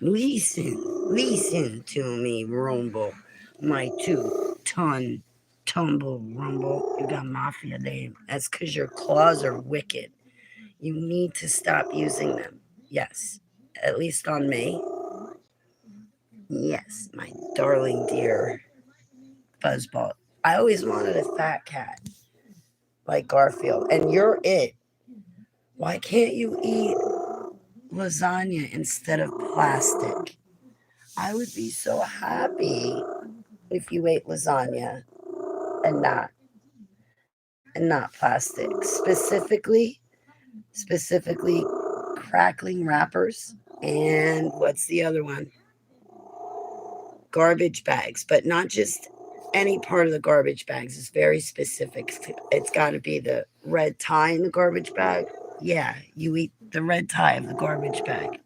Listen to me, Rumble. My 2 ton tumble rumble. You got mafia name. That's because your claws are wicked. You need to stop using them. Yes. At least on me. Yes, my darling dear fuzzball. I always wanted a fat cat like Garfield, and you're it. Why can't you eat lasagna instead of plastic? I would be so happy if you ate lasagna and not plastic. Specifically crackling wrappers and what's the other one? Garbage bags, but not just any part of the garbage bags. It's very specific. It's got to be the red tie in the garbage bag. Yeah, you eat the red tie of the garbage bag.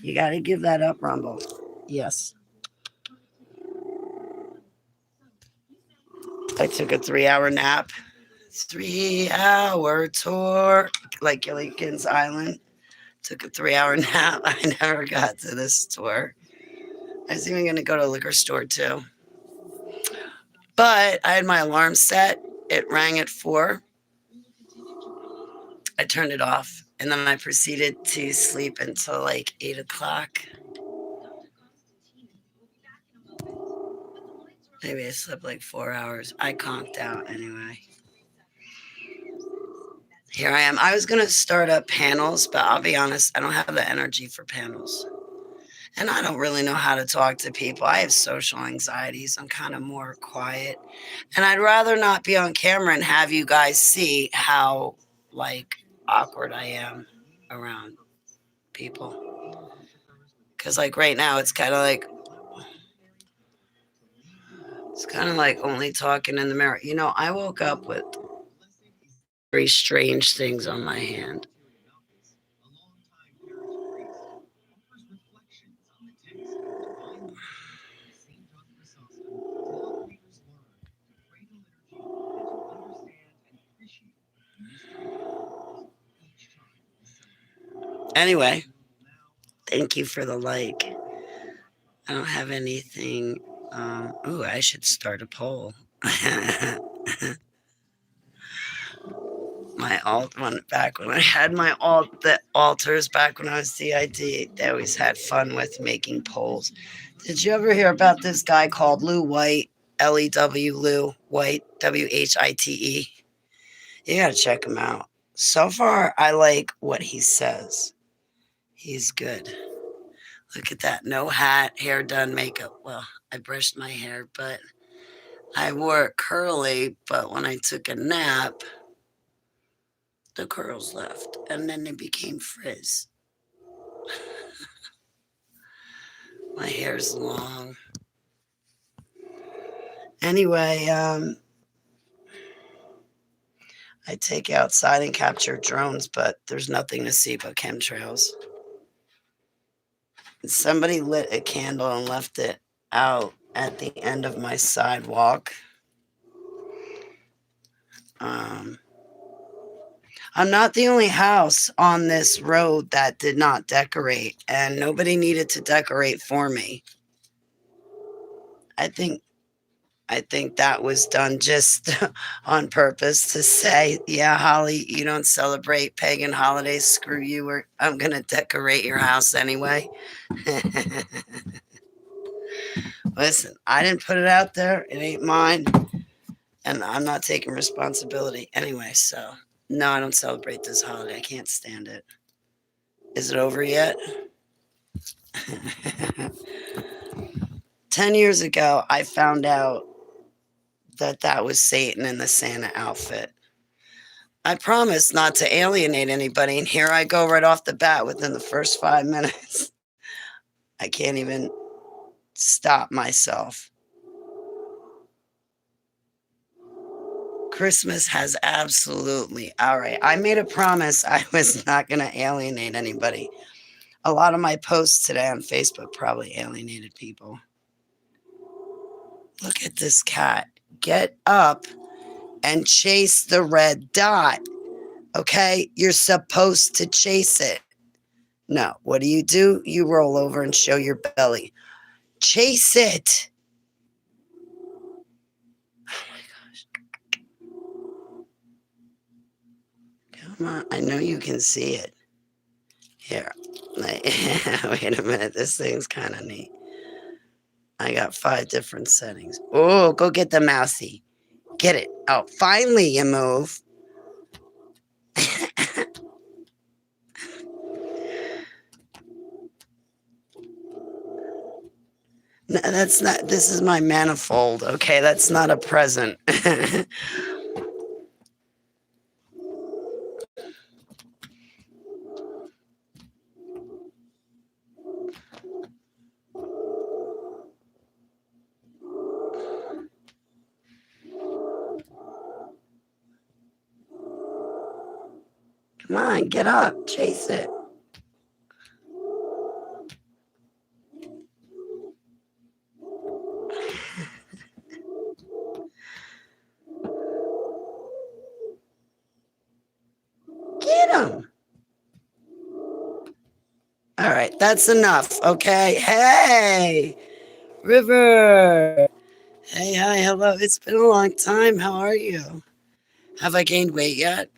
You got to give that up, Rumble. Yes. I took a 3 hour nap. 3 hour tour, like Gilligan's Island. Took a 3 hour nap. I never got to this tour. I was even going to go to a liquor store too. But I had my alarm set. It rang at 4. I turned it off and then I proceeded to sleep until like 8 o'clock. Maybe I slept like 4 hours. I conked out anyway. Here I am. I was going to start up panels, but I'll be honest, I don't have the energy for panels. And I don't really know how to talk to people. I have social anxieties. I'm kind of more quiet. And I'd rather not be on camera and have you guys see how like awkward I am around people. Because like right now it's kind of like only talking in the mirror. You know, I woke up with very strange things on my hand. Anyway, thank you for the like. I don't have anything. Ooh, I should start a poll. My alt one back when I had the alters back when I was DID. They always had fun with making polls. Did you ever hear about this guy called Lou White? LEW Lou White, WHITE. You gotta check him out. So far, I like what he says. He's good. Look at that. No hat, hair done, makeup. Well, I brushed my hair, but I wore it curly. But when I took a nap, the curls left and then they became frizz. My hair's long. Anyway, I take outside and capture drones, but there's nothing to see but chemtrails. Somebody lit a candle and left it out at the end of my sidewalk. I'm not the only house on this road that did not decorate, and nobody needed to decorate for me. I think that was done just on purpose to say, yeah, Holly, you don't celebrate pagan holidays. Screw you. I'm going to decorate your house anyway. Listen, I didn't put it out there. It ain't mine. And I'm not taking responsibility anyway. So, no, I don't celebrate this holiday. I can't stand it. Is it over yet? 10 years ago, I found out that was Satan in the Santa outfit. I promised not to alienate anybody, and here I go right off the bat within the first 5 minutes. I can't even stop myself. Christmas has absolutely, all right, I made a promise I was not going to alienate anybody. A lot of my posts today on Facebook probably alienated people. Look at this cat. Get up and chase the red dot. Okay? You're supposed to chase it. No. What do? You roll over and show your belly. Chase it. Oh my gosh. Come on. I know you can see it. Here. Wait a minute. This thing's kind of neat. I got 5 different settings. Oh, go get the mousey. Get it. Oh, finally you move. No, that's not. This is my manifold. Okay, that's not a present. Come on, get up. Chase it. Get him. All right, that's enough. Okay. Hey, River. Hey, hi, hello. It's been a long time. How are you? Have I gained weight yet?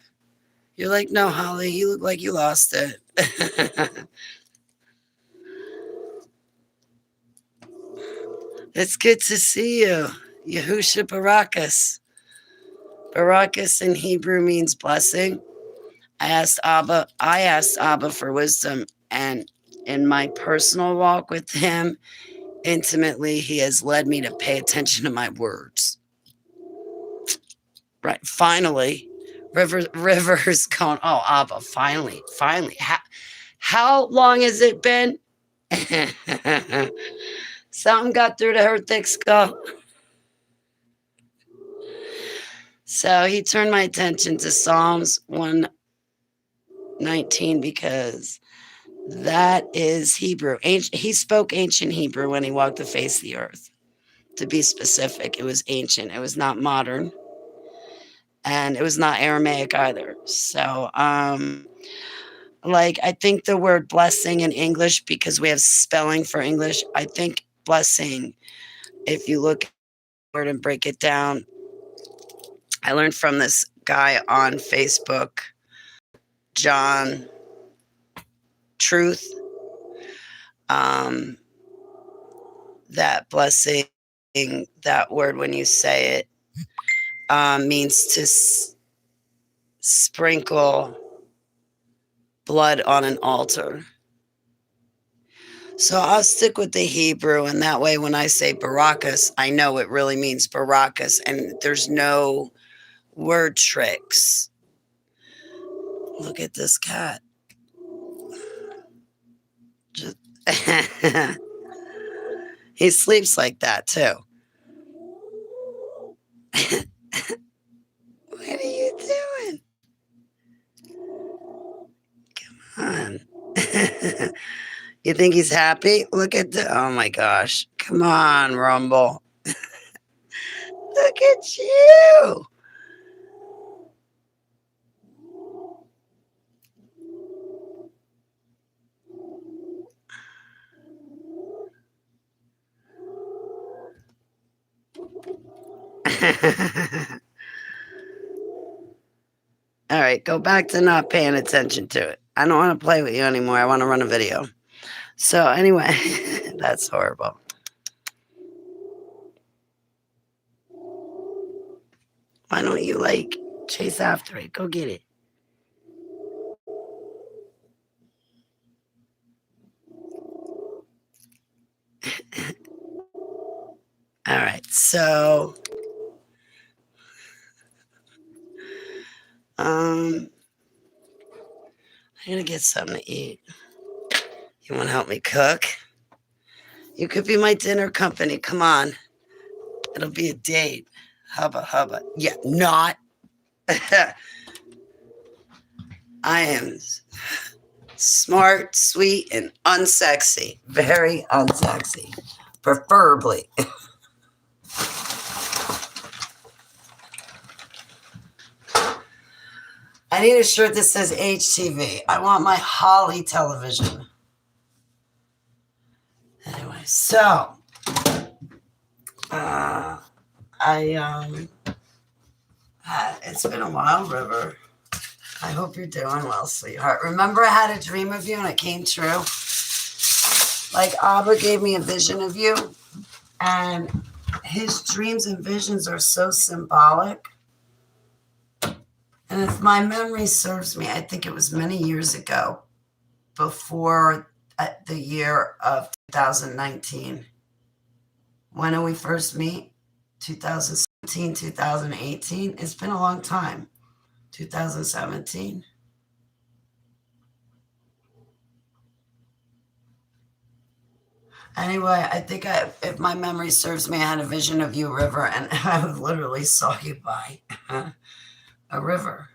You're like, no, Holly, you look like you lost it. It's good to see you. Yahusha Barakas. Barakas in Hebrew means blessing. I asked Abba for wisdom, and in my personal walk with him, intimately, he has led me to pay attention to my words. Right. Finally, River's going, oh, Abba, finally. How long has it been? Something got through to her thick skull. So he turned my attention to Psalms 119 because that is Hebrew. He spoke ancient Hebrew when he walked the face of the earth. To be specific, it was ancient. It was not modern. And it was not Aramaic either. So, like, I think the word blessing in English, because we have spelling for English, I think blessing, if you look at the word and break it down, I learned from this guy on Facebook, John Truth, that blessing, that word, when you say it, means to sprinkle blood on an altar. So I'll stick with the Hebrew, and that way when I say Barakas, I know it really means Barakas, and there's no word tricks. Look at this cat. Just he sleeps like that too. What are you doing? Come on. You think he's happy? Look at the, oh my gosh. Come on, Rumble. Look at you. All right, go back to not paying attention to it. I don't want to play with you anymore. I want to run a video. So anyway, that's horrible. Why don't you like chase after it? Go get it. All right, so I'm gonna get something to eat. You want to help me cook? You could be my dinner company. Come on, it'll be a date. Hubba hubba. Yeah, not. I am smart, sweet, and unsexy. Very unsexy, preferably. I need a shirt that says HTV. I want my Holly television. so it's been a while, River. I hope you're doing well, sweetheart. Remember I had a dream of you and it came true? Like Abba gave me a vision of you, and his dreams and visions are so symbolic. And if my memory serves me, I think it was many years ago, before the year of 2019. When did we first meet? 2017, 2018. It's been a long time. 2017. Anyway, I think if my memory serves me, I had a vision of you, River, and I literally saw you by a river.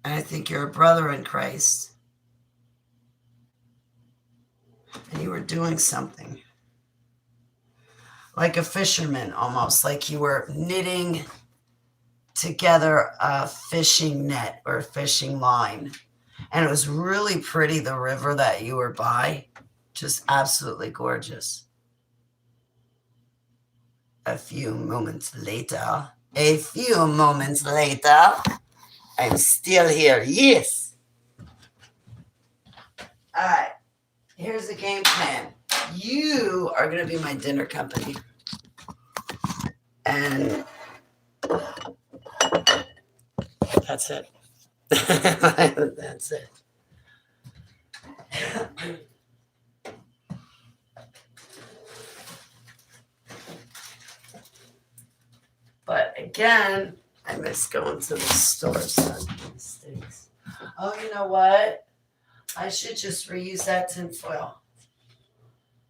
And I think you're a brother in Christ. And you were doing something. Like a fisherman, almost. Like you were knitting together a fishing net or a fishing line. And it was really pretty, the river that you were by. Just absolutely gorgeous. A few moments later, I'm still here. Yes. All right. Here's the game plan. You are going to be my dinner company. And that's it. That's it. But again, I miss going to the store. Mistakes. Oh, you know what? I should just reuse that tinfoil.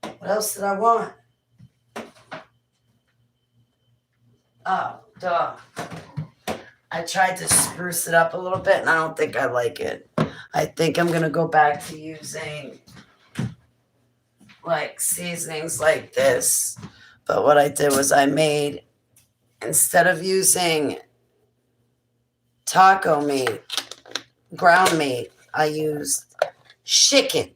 What else did I want? Oh, duh. I tried to spruce it up a little bit, and I don't think I like it. I think I'm going to go back to using like seasonings like this. But what I did was I made, instead of using taco meat, ground meat, I used chicken.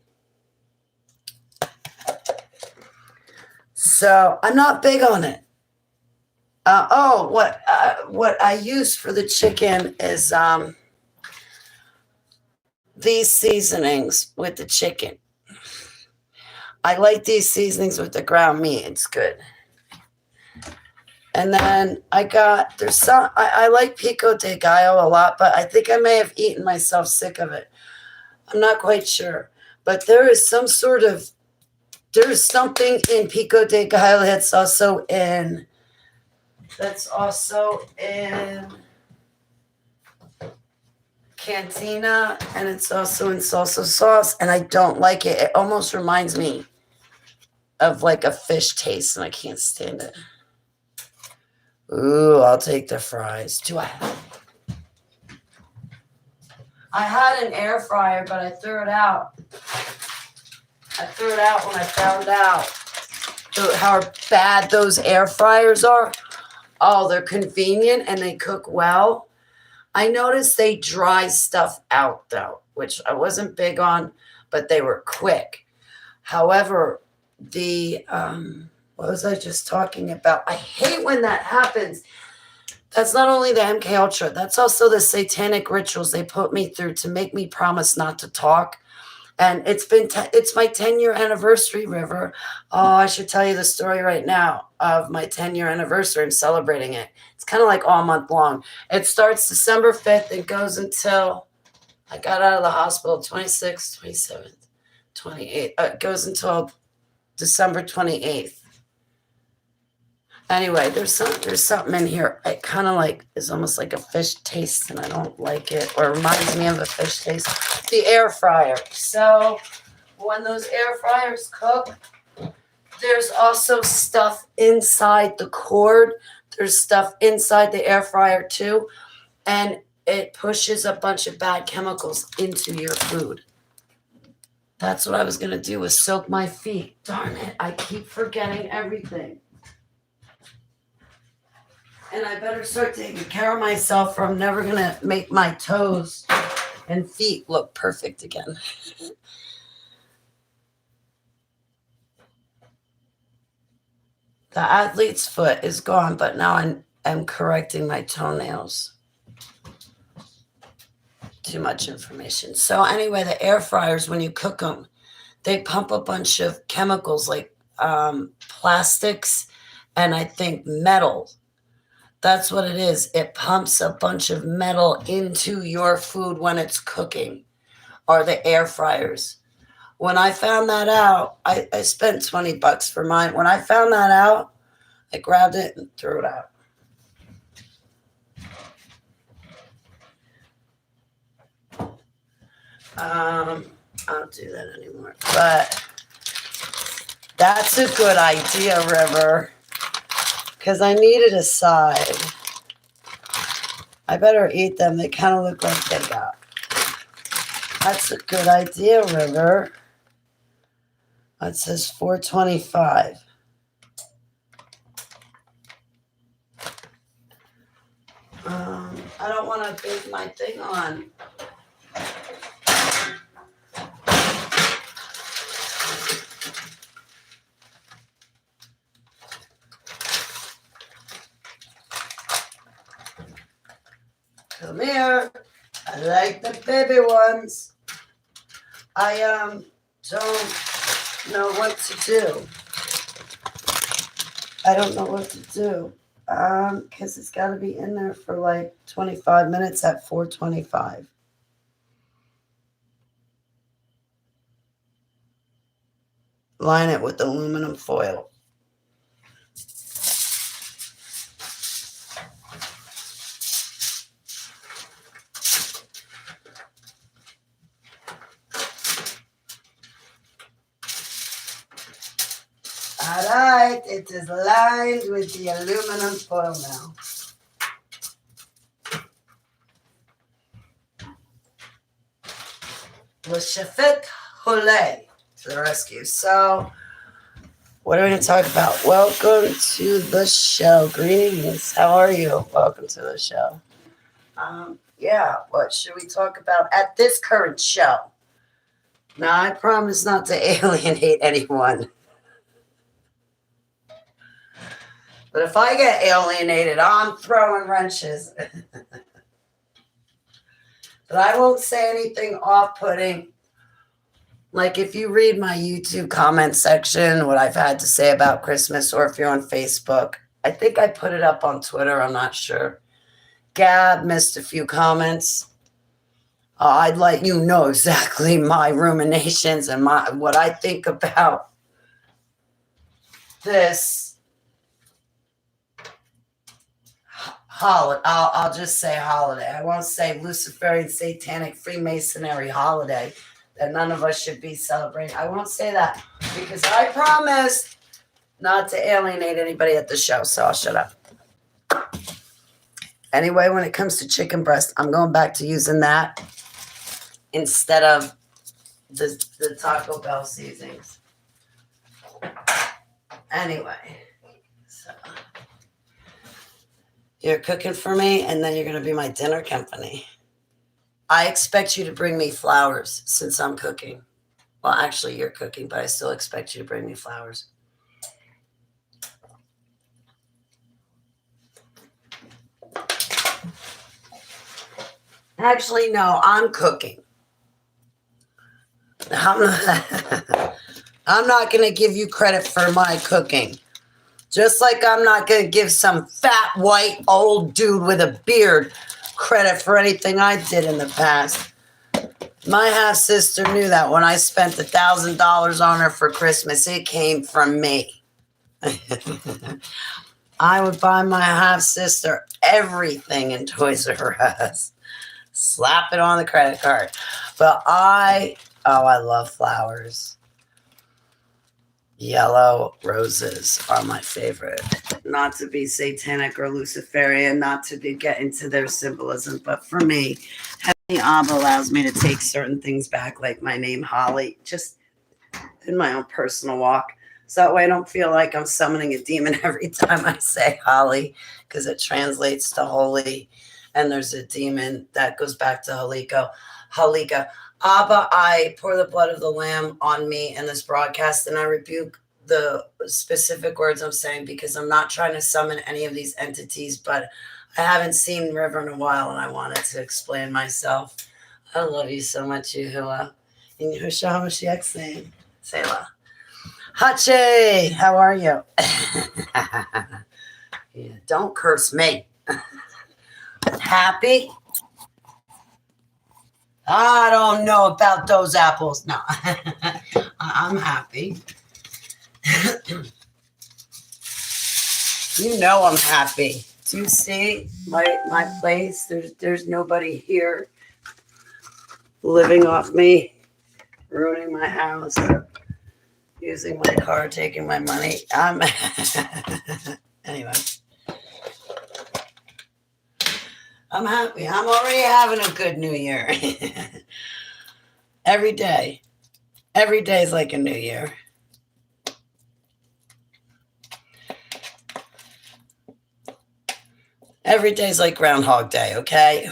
So I'm not big on it. What I use for the chicken is these seasonings with the chicken. I like these seasonings with the ground meat. It's good. And then I like pico de gallo a lot, but I think I may have eaten myself sick of it. I'm not quite sure. But there's something in pico de gallo that's also in Cantina, and it's also in salsa sauce, and I don't like it. It almost reminds me of like a fish taste, and I can't stand it. Ooh, I'll take the fries. I had an air fryer, but I threw it out. I threw it out when I found out how bad those air fryers are. Oh, they're convenient and they cook well. I noticed they dry stuff out, though, which I wasn't big on, but they were quick. However, what was I just talking about? I hate when that happens. That's not only the MK Ultra. That's also the satanic rituals they put me through to make me promise not to talk. And it's my 10-year anniversary, River. Oh, I should tell you the story right now of my 10-year anniversary. I'm celebrating it. It's kind of like all month long. It starts December 5th and goes until I got out of the hospital, 26th, 27th, 28th. It goes until December 28th. Anyway, there's something in here. It kind of like is almost like a fish taste, and I don't like it, or it reminds me of a fish taste. The air fryer. So when those air fryers cook, there's also stuff inside the cord. There's stuff inside the air fryer too, and it pushes a bunch of bad chemicals into your food. That's what I was gonna do, was soak my feet. Darn it, I keep forgetting everything. And I better start taking care of myself, or I'm never going to make my toes and feet look perfect again. The athlete's foot is gone, but now I'm correcting my toenails. Too much information. So anyway, the air fryers, when you cook them, they pump a bunch of chemicals like plastics and I think metal. That's what it is. It pumps a bunch of metal into your food when it's cooking, or the air fryers. When I found that out, I spent $20 for mine. When I found that out, I grabbed it and threw it out. I don't do that anymore. But that's a good idea, River. Because I needed a side. I better eat them. They kind of look like they got. That's a good idea, River. It says $4.25. I don't want to bake my thing on. Come here. I like the baby ones. I don't know what to do. I don't know what to do. Because it's got to be in there for like 25 minutes at 425. Line it with aluminum foil. All right, it is lined with the aluminum foil now. Le Chefette Hole to the rescue. So, what are we going to talk about? Welcome to the show. Greetings. How are you? Welcome to the show. Yeah, what should we talk about at this current show? Now, I promise not to alienate anyone. But if I get alienated, I'm throwing wrenches. But I won't say anything off-putting. Like if you read my YouTube comment section, what I've had to say about Christmas, or if you're on Facebook, I think I put it up on Twitter. I'm not sure. Gab missed a few comments. I'd let you know exactly my ruminations and what I think about this holiday. I'll just say holiday. I won't say Luciferian, Satanic, Freemasonry holiday that none of us should be celebrating. I won't say that because I promised not to alienate anybody at the show, so I'll shut up. Anyway, when it comes to chicken breast, I'm going back to using that instead of the Taco Bell seasonings. Anyway, so you're cooking for me, and then you're going to be my dinner company. I expect you to bring me flowers since I'm cooking. Well, actually, you're cooking, but I still expect you to bring me flowers. Actually, no, I'm cooking. I'm not going to give you credit for my cooking. Just like I'm not going to give some fat, white, old dude with a beard credit for anything I did in the past. My half-sister knew that when I spent $1,000 on her for Christmas, it came from me. I would buy my half-sister everything in Toys R Us. Slap it on the credit card. But I love flowers. Yellow roses are my favorite. Not to be satanic or Luciferian, not to get into their symbolism, but for me, Heavenly Abba allows me to take certain things back, like my name Holly, just in my own personal walk. So that way I don't feel like I'm summoning a demon every time I say Holly, because it translates to holy. And there's a demon that goes back to Halika. Abba, I pour the blood of the Lamb on me in this broadcast, and I rebuke the specific words I'm saying because I'm not trying to summon any of these entities, but I haven't seen River in a while and I wanted to explain myself. I love you so much, Yahuwah. In Yahushua HaMashiach's name, Selah. Hache, how are you? Yeah, don't curse me. Happy? I don't know about those apples. No, I'm happy. You know I'm happy. Do you see my place? There's nobody here living off me, ruining my house, using my car, taking my money. Anyway. I'm happy. I'm already having a good new year. Every day. Every day is like a new year. Every day's like Groundhog Day, okay?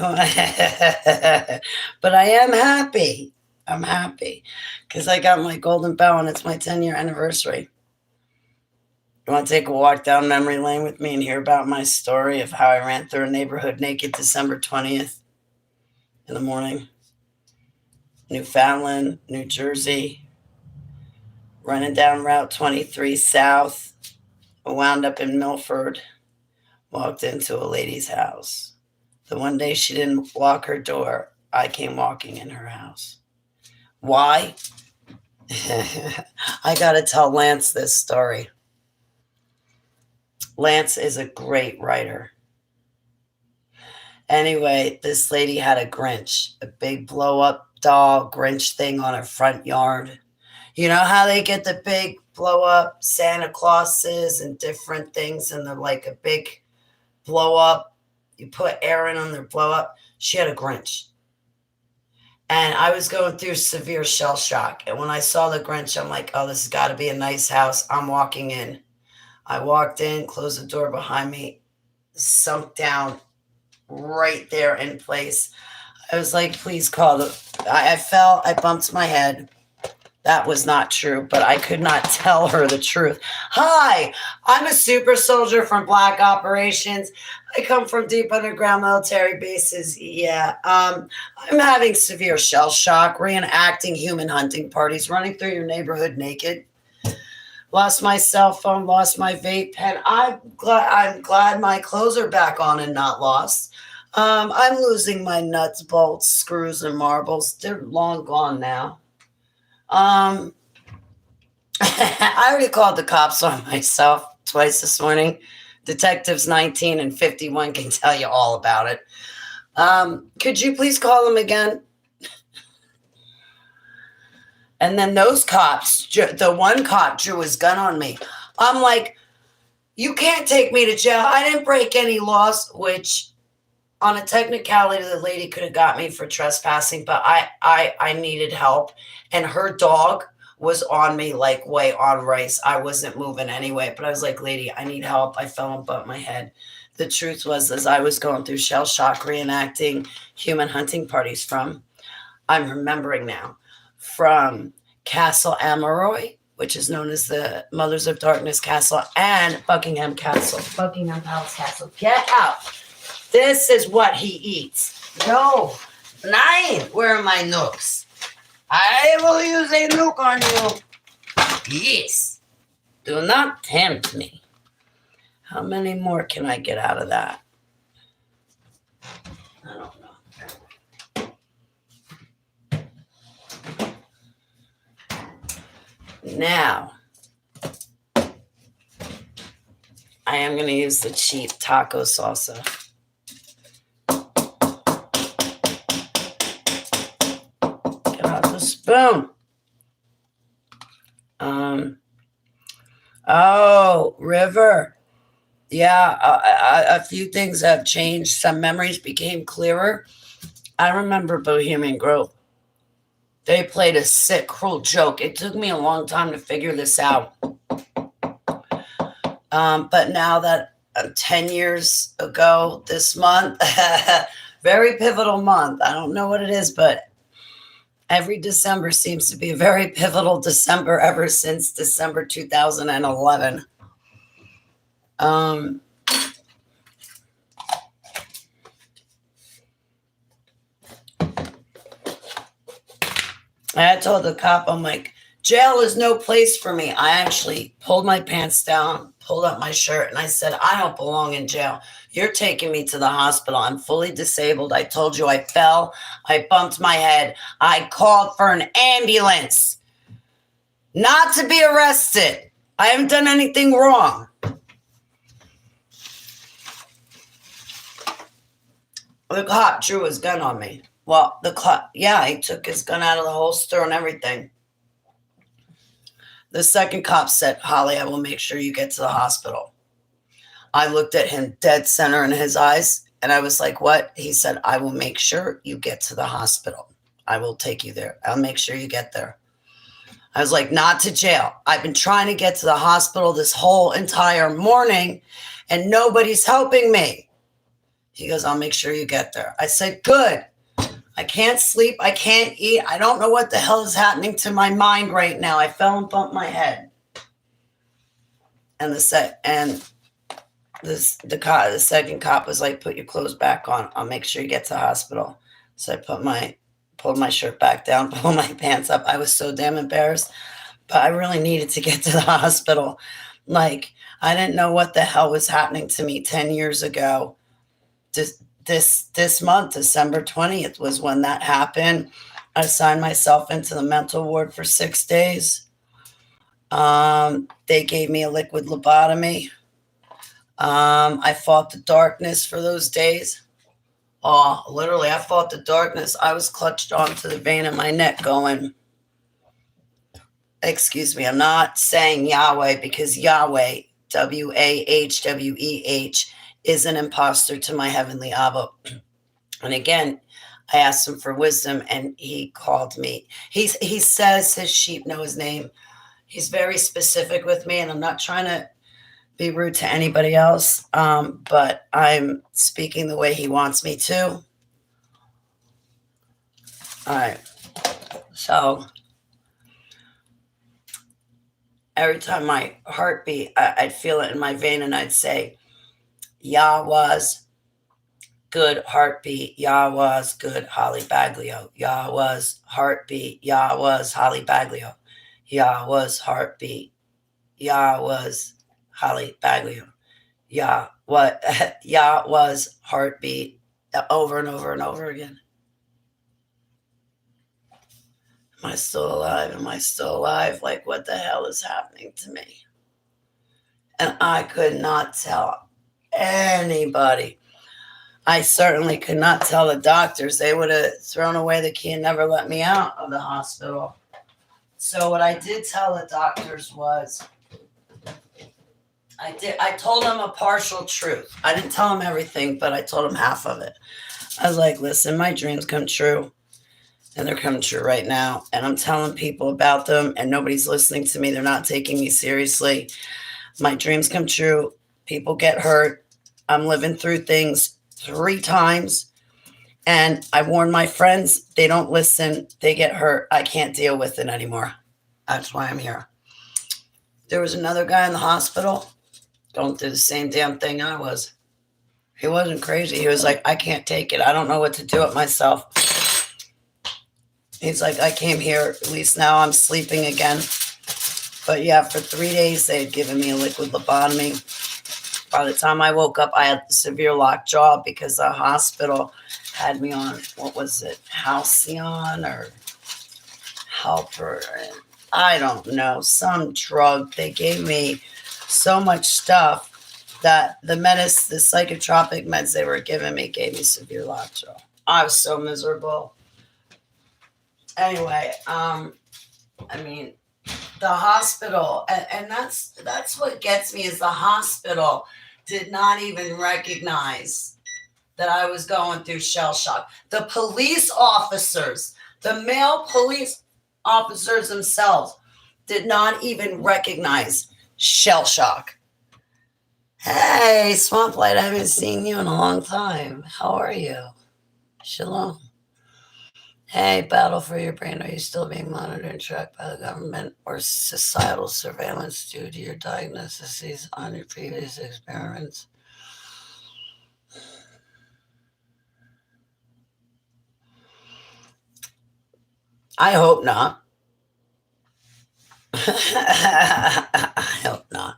But I am happy. I'm happy because I got my golden bell and it's my 10-year anniversary. You want to take a walk down memory lane with me and hear about my story of how I ran through a neighborhood naked December 20th in the morning? Newfoundland, New Jersey, running down Route 23 South. I wound up in Milford, walked into a lady's house. The one day she didn't lock her door, I came walking in her house. Why? I got to tell Lance this story. Lance is a great writer. Anyway, this lady had a Grinch, a big blow-up doll Grinch thing on her front yard. You know how they get the big blow-up Santa Clauses and different things, and they're like a big blow-up. You put air in them, they're blow-up. She had a Grinch. And I was going through severe shell shock. And when I saw the Grinch, I'm like, oh, this has got to be a nice house. I'm walking in. I walked in, closed the door behind me, sunk down right there in place. I was like, please call I fell, I bumped my head. That was not true, but I could not tell her the truth. Hi, I'm a super soldier from Black Operations. I come from deep underground military bases. Yeah, I'm having severe shell shock, reenacting human hunting parties, running through your neighborhood naked. Lost my cell phone, lost my vape pen. I'm glad my clothes are back on and not lost. I'm losing my nuts, bolts, screws, and marbles. They're long gone now. I already called the cops on myself twice this morning. Detectives 19 and 51 can tell you all about it. Could you please call them again? And then those cops, the one cop drew his gun on me. I'm like, you can't take me to jail. I didn't break any laws, which on a technicality, the lady could have got me for trespassing, but I needed help. And her dog was on me like way on rice. I wasn't moving anyway, but I was like, lady, I need help. I fell and bumped my head. The truth was, as I was going through shell shock reenacting human hunting parties I'm remembering now, from Castle Ameroy, which is known as the Mothers of Darkness Castle, and Buckingham Castle. Buckingham Palace Castle. Get out. This is what he eats. No. Nine. Where are my nukes? I will use a nuke on you. Yes. Do not tempt me. How many more can I get out of that? I don't know. Now, I am going to use the cheap taco salsa. Get out the spoon. Oh, River. Yeah, a few things have changed. Some memories became clearer. I remember Bohemian Grove. They played a sick, cruel joke. It took me a long time to figure this out. But now that 10 years ago this month, very pivotal month. I don't know what it is, but Every December seems to be a very pivotal December ever since December 2011. I told the cop, I'm like, jail is no place for me. I actually pulled my pants down, pulled up my shirt, and I said, I don't belong in jail. You're taking me to the hospital. I'm fully disabled. I told you I fell. I bumped my head. I called for an ambulance, not to be arrested. I haven't done anything wrong. The cop drew his gun on me. Well, he took his gun out of the holster and everything. The second cop said, Holly, I will make sure you get to the hospital. I looked at him dead center in his eyes, and I was like, what? He said, I will make sure you get to the hospital. I will take you there. I'll make sure you get there. I was like, not to jail. I've been trying to get to the hospital this whole entire morning, and nobody's helping me. He goes, I'll make sure you get there. I said, good. I can't sleep. I can't eat. I don't know what the hell is happening to my mind right now. I fell and bumped my head. And the second cop was like, put your clothes back on. I'll make sure you get to the hospital. So I pulled my shirt back down, pulled my pants up. I was so damn embarrassed, but I really needed to get to the hospital. Like, I didn't know what the hell was happening to me 10 years ago. This month, December 20th, was when that happened. I signed myself into the mental ward for 6 days. They gave me a liquid lobotomy. I fought the darkness for those days. Oh, literally, I fought the darkness. I was clutched onto the vein of my neck going, excuse me, I'm not saying Yahweh, because Yahweh, Wahweh, is an imposter to my heavenly Abba. And again, I asked him for wisdom, and he called me. He says his sheep know his name. He's very specific with me, and I'm not trying to be rude to anybody else, but I'm speaking the way he wants me to. All right. So every time my heart beat, I'd feel it in my vein, and I'd say, Yahweh's good heartbeat. Yahweh's good Holly Baglio. Yahweh's heartbeat. Yahweh's Holly Baglio. Yahweh's heartbeat. Yahweh's Holly Baglio. Yahweh's heartbeat, over and over and over again. Am I still alive? Am I still alive? Like, what the hell is happening to me? And I could not tell anybody. I certainly could not tell the doctors. They would have thrown away the key and never let me out of the hospital. So what I did tell the doctors was, I told them a partial truth. I didn't tell them everything, but I told them half of it. I was like, listen, my dreams come true, and they're coming true right now. And I'm telling people about them, and nobody's listening to me. They're not taking me seriously. My dreams come true. People get hurt. I'm living through things 3 times. And I warn my friends, they don't listen. They get hurt. I can't deal with it anymore. That's why I'm here. There was another guy in the hospital going through the same damn thing I was. He wasn't crazy. He was like, I can't take it. I don't know what to do with myself. He's like, I came here. At least now I'm sleeping again. But yeah, for 3 days, they had given me a liquid lobotomy. By the time I woke up, I had severe lockjaw because the hospital had me on, what was it, Halcyon or Helper? I don't know, some drug. They gave me so much stuff that the psychotropic meds they were giving me gave me severe lockjaw. I was so miserable. Anyway, the hospital, and that's what gets me, is the hospital did not even recognize that I was going through shell shock. The police officers, the male police officers themselves, did not even recognize shell shock. Hey, Swamp Light, I haven't seen you in a long time. How are you? Shalom. Hey, battle for your brain. Are you still being monitored and tracked by the government or societal surveillance due to your diagnoses on your previous experiments? I hope not. I hope not.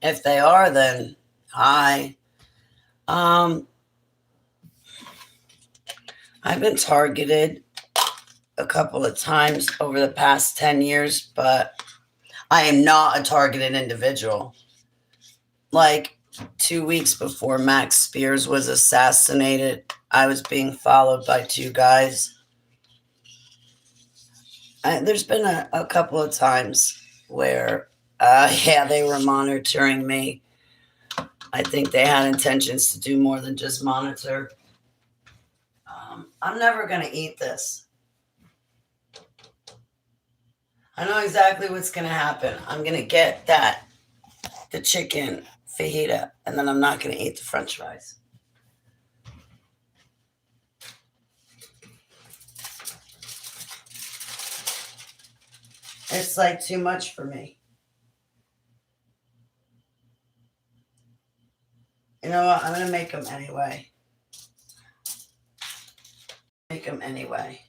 If they are, then hi. Um, I've been targeted a couple of times over the past 10 years, but I am not a targeted individual. Like 2 weeks before Max Spears was assassinated, I was being followed by two guys. There's been a couple of times where, yeah, they were monitoring me. I think they had intentions to do more than just monitor. I'm never going to eat this. I know exactly what's going to happen. I'm going to get the chicken fajita, and then I'm not going to eat the french fries. It's like too much for me. You know what? I'm going to make them anyway. Make them anyway.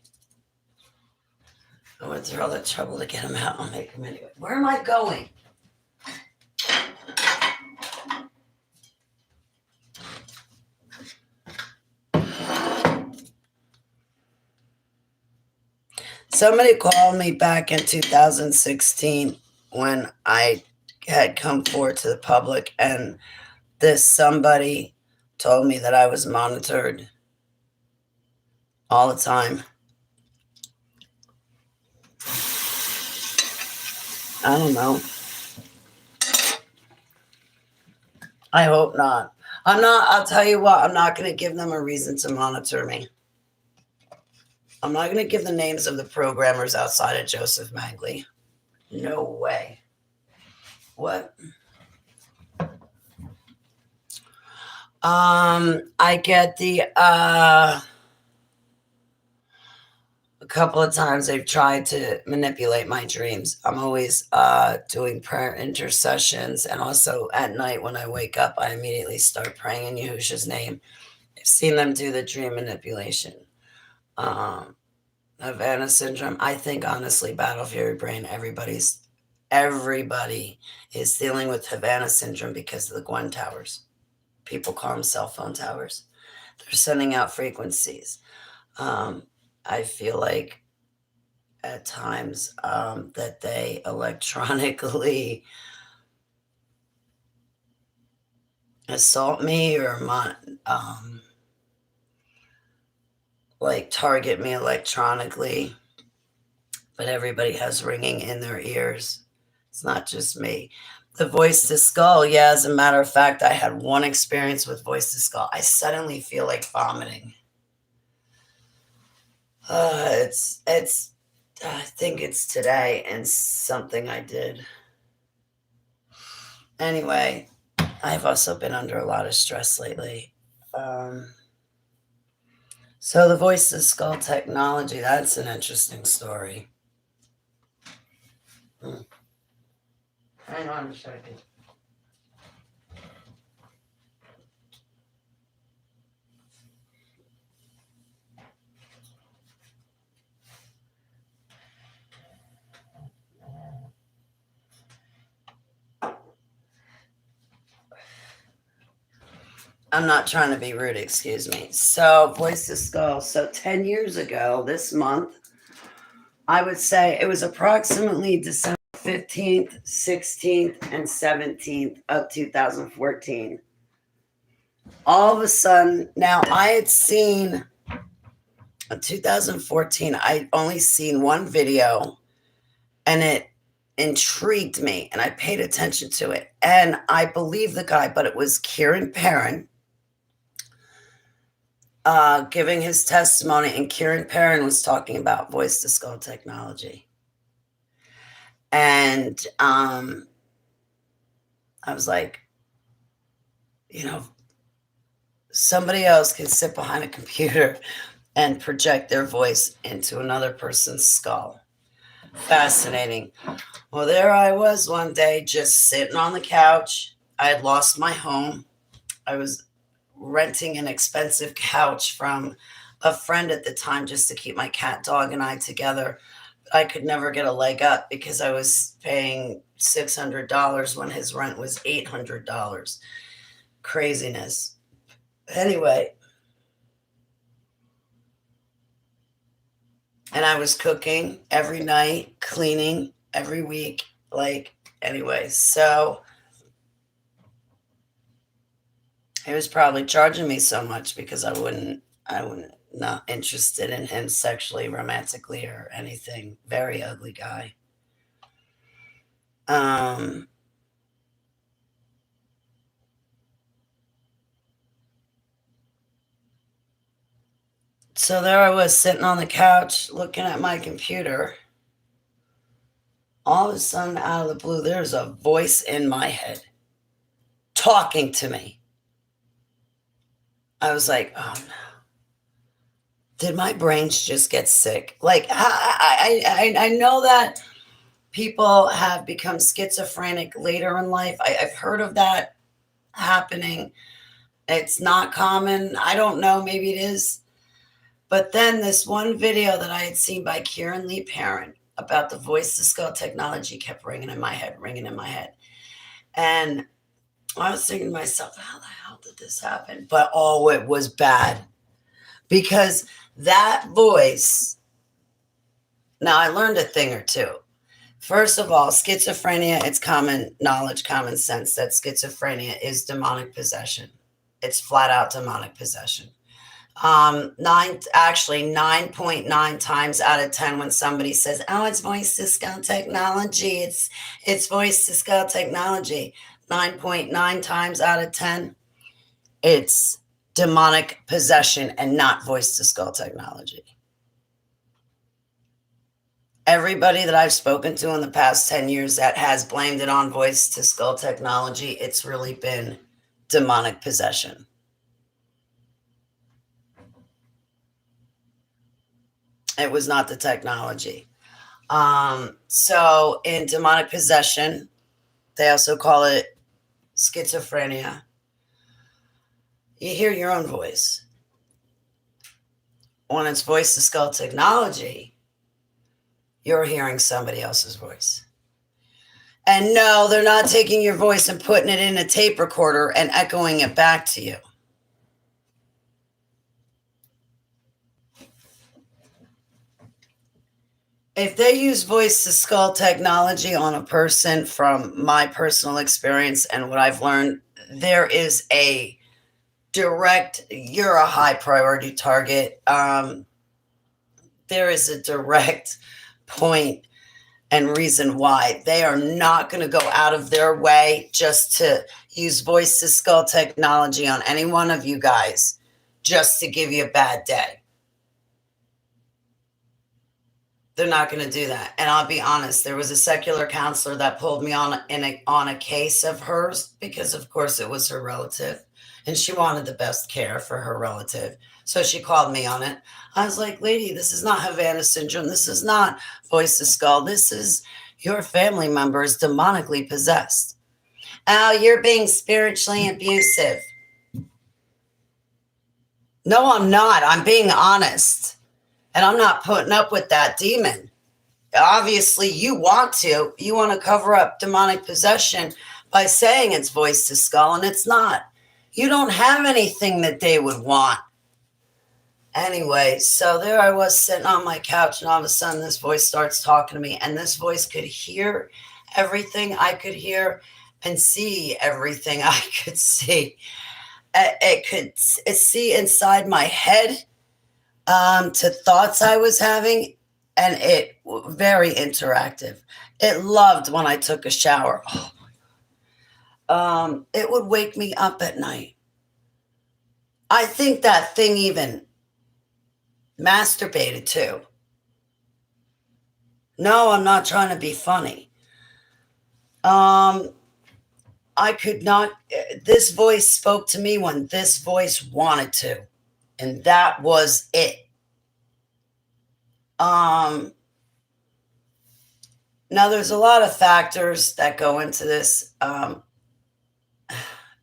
I went through all the trouble to get them out. I'll make them anyway. Where am I going? Somebody called me back in 2016 when I had come forward to the public, and this somebody told me that I was monitored all the time. I don't know. I hope not. I'll tell you what, I'm not going to give them a reason to monitor me. I'm not going to give the names of the programmers outside of Joseph Baglio. No way. What? I get a couple of times they've tried to manipulate my dreams. I'm always doing prayer intercessions, and also at night when I wake up, I immediately start praying in Yahushua's name. I've seen them do the dream manipulation. Havana syndrome. I think honestly, battle for your brain. Everybody is dealing with Havana syndrome because of the Gwen towers. People call them cell phone towers. They're sending out frequencies. I feel like at times that they electronically assault me or like target me electronically, but everybody has ringing in their ears. It's not just me. The voice to skull, yeah, as a matter of fact, I had one experience with voice to skull. I suddenly feel like vomiting. It's I think it's today and something I did. Anyway, I've also been under a lot of stress lately. So the voice to skull technology, that's an interesting story. Hang on a second. I'm not trying to be rude, excuse me. So, voice to skull. So, 10 years ago, this month, I would say it was approximately December 15th, 16th, and 17th of 2014. All of a sudden, now I had seen in 2014, I'd only seen one video and it intrigued me and I paid attention to it. And I believe the guy, but it was Kieran Perrin giving his testimony, and Kieran Perrin was talking about voice to skull technology. And I was like, somebody else can sit behind a computer and project their voice into another person's skull. Fascinating. Well, there I was one day just sitting on the couch. I had lost my home. I was renting an expensive couch from a friend at the time just to keep my cat, dog, and I together. I could never get a leg up because I was paying $600 when his rent was $800. Craziness. Anyway, and I was cooking every night, cleaning every week. Anyway, so he was probably charging me so much because I wouldn't, not interested in him sexually, romantically, or anything. Very ugly guy. Um, so there I was sitting on the couch looking at my computer. All of a sudden, out of the blue, there's a voice in my head talking to me. I was like, oh no. Did my brains just get sick? I know that people have become schizophrenic later in life. I've heard of that happening. It's not common. I don't know. Maybe it is. But then this one video that I had seen by Kieran Lee Parent about the voice to skull technology kept ringing in my head, ringing in my head. And I was thinking to myself, how the hell did this happen? But oh, it was bad. Because that voice, now I learned a thing or two. First of all, schizophrenia, it's common knowledge, common sense that schizophrenia is demonic possession. It's flat out demonic possession. 9.9 times out of 10 when somebody says, oh, it's voice to skull technology, it's voice to skull technology, 9.9 times out of 10, it's demonic possession and not voice to skull technology. Everybody that I've spoken to in the past 10 years that has blamed it on voice to skull technology, it's really been demonic possession. It was not the technology. So in demonic possession, they also call it schizophrenia. You hear your own voice. When it's voice to skull technology, you're hearing somebody else's voice. And no, they're not taking your voice and putting it in a tape recorder and echoing it back to you. If they use voice to skull technology on a person, from my personal experience and what I've learned, there is a direct, you're a high priority target. There is a direct point and reason why they are not going to go out of their way just to use voice to skull technology on any one of you guys just to give you a bad day. They're not going to do that. And I'll be honest, there was a secular counselor that pulled me on a case of hers because, of course, it was her relative. And she wanted the best care for her relative. So she called me on it. I was like, lady, this is not Havana syndrome. This is not voice to skull. This is your family member is demonically possessed. Oh, you're being spiritually abusive. No, I'm not. I'm being honest. And I'm not putting up with that demon. Obviously, you want to cover up demonic possession by saying it's voice to skull, and it's not. You don't have anything that they would want. Anyway, so there I was sitting on my couch, and all of a sudden this voice starts talking to me, and this voice could hear everything I could hear and see everything I could see. It could see inside my head to thoughts I was having, and it very interactive. It loved when I took a shower. Oh my God. It would wake me up at night. I think that thing even masturbated too. No, I'm not trying to be funny. I could not, this voice spoke to me when this voice wanted to, and that was it. Now, there's a lot of factors that go into this.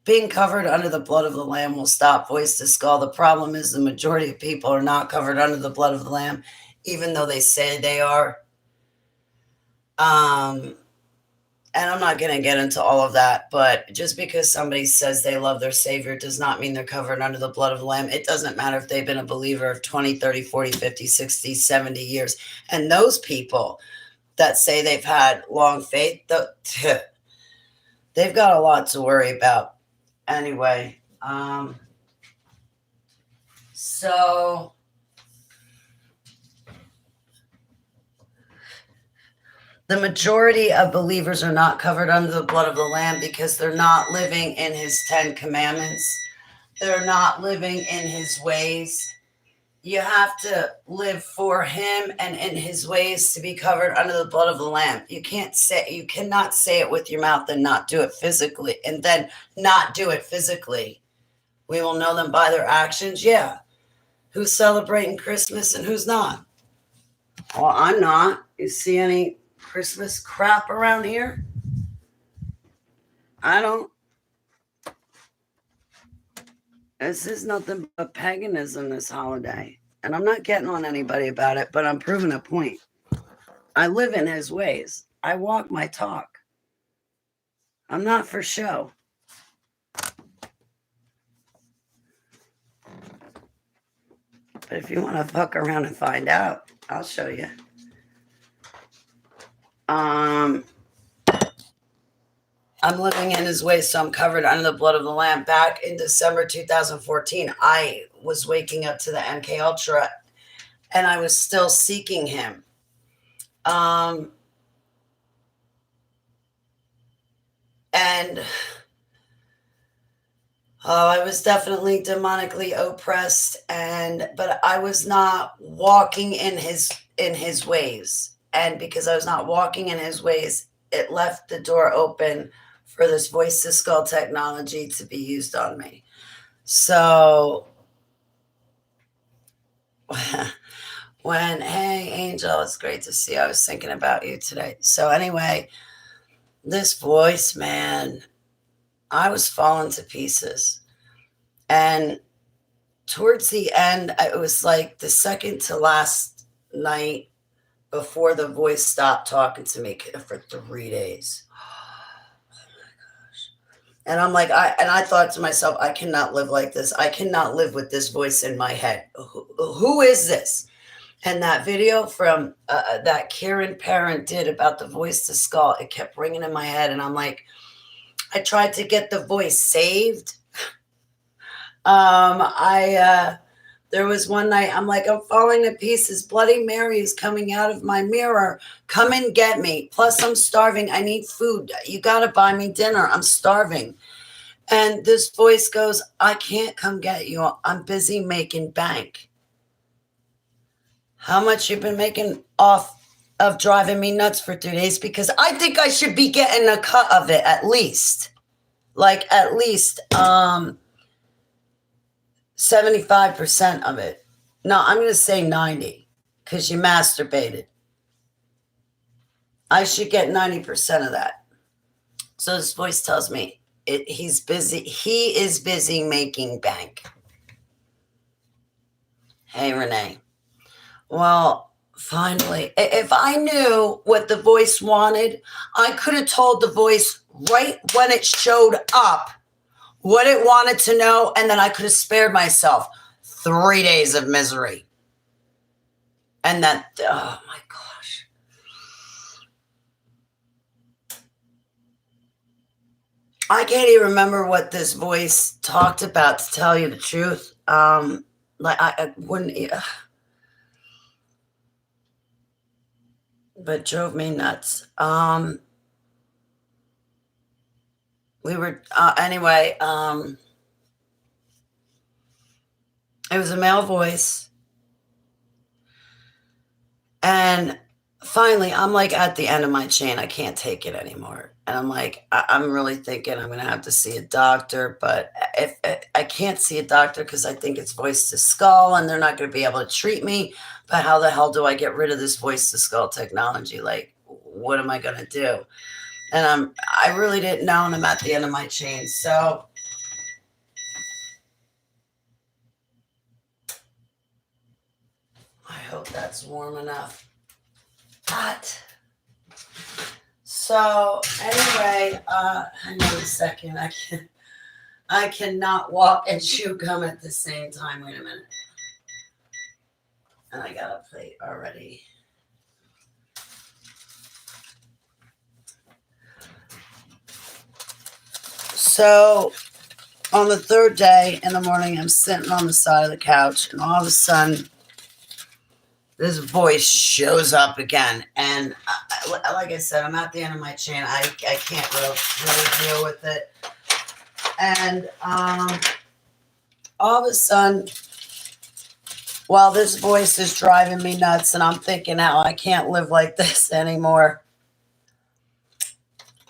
Being covered under the blood of the Lamb will stop voice to skull. The problem is the majority of people are not covered under the blood of the Lamb, even though they say they are. And I'm not going to get into all of that, but just because somebody says they love their Savior does not mean they're covered under the blood of the Lamb. It doesn't matter if they've been a believer of 20, 30, 40, 50, 60, 70 years. And those people that say they've had long faith, they've got a lot to worry about. Anyway, so the majority of believers are not covered under the blood of the Lamb because they're not living in his 10 commandments. They're not living in his ways. You have to live for him and in his ways to be covered under the blood of the Lamb. You cannot say it with your mouth and not do it physically, and then not do it physically. We will know them by their actions. Yeah. Who's celebrating Christmas and who's not? Well, I'm not. You see any Christmas crap around here? I don't. This is nothing but paganism this holiday. And I'm not getting on anybody about it, but I'm proving a point. I live in his ways. I walk my talk. I'm not for show. But if you want to fuck around and find out, I'll show you. I'm living in his ways, so I'm covered under the blood of the Lamb. Back in December 2014, I was waking up to the MK Ultra, and I was still seeking him. And I was definitely demonically oppressed, but I was not walking in his ways. And because I was not walking in his ways, it left the door open for this voice to skull technology to be used on me. So hey, Angel, it's great to see you. I was thinking about you today. So anyway, this voice, man, I was falling to pieces. And towards the end, it was like the second to last night before the voice stopped talking to me for 3 days. And I'm like, I thought to myself, I cannot live like this. I cannot live with this voice in my head. Who is this? And that video from that Karen Parent did about the voice to skull, it kept ringing in my head. And I'm like, I tried to get the voice saved. There was one night, I'm like, I'm falling to pieces. Bloody Mary is coming out of my mirror. Come and get me. Plus, I'm starving. I need food. You got to buy me dinner. I'm starving. And this voice goes, I can't come get you. I'm busy making bank. How much you been making off of driving me nuts for 3 days? Because I think I should be getting a cut of it at least. Like at least 75% of it. No, I'm going to say 90 because you masturbated. I should get 90% of that. So this voice tells me he's busy. He is busy making bank. Hey, Renee. Well, finally, if I knew what the voice wanted, I could have told the voice right when it showed up what it wanted to know, and then I could have spared myself 3 days of misery. And then, oh my gosh. I can't even remember what this voice talked about, to tell you the truth. I wouldn't, but drove me nuts. We were, anyway, it was a male voice. And finally, I'm like at the end of my chain. I can't take it anymore. And I'm like, I'm really thinking I'm going to have to see a doctor. But if I can't see a doctor because I think it's voice to skull and they're not going to be able to treat me. But how the hell do I get rid of this voice to skull technology? Like, what am I going to do? And I really didn't know. And I'm at the end of my chain. So I hope that's warm enough. Hot. So anyway, hang on a second. I cannot walk and chew gum at the same time. Wait a minute. And I got a plate already. So on the third day in the morning, I'm sitting on the side of the couch, and all of a sudden, this voice shows up again. And like I said, I'm at the end of my chain. I can't really deal with it. And all of a sudden, while this voice is driving me nuts, and I'm thinking how I can't live like this anymore,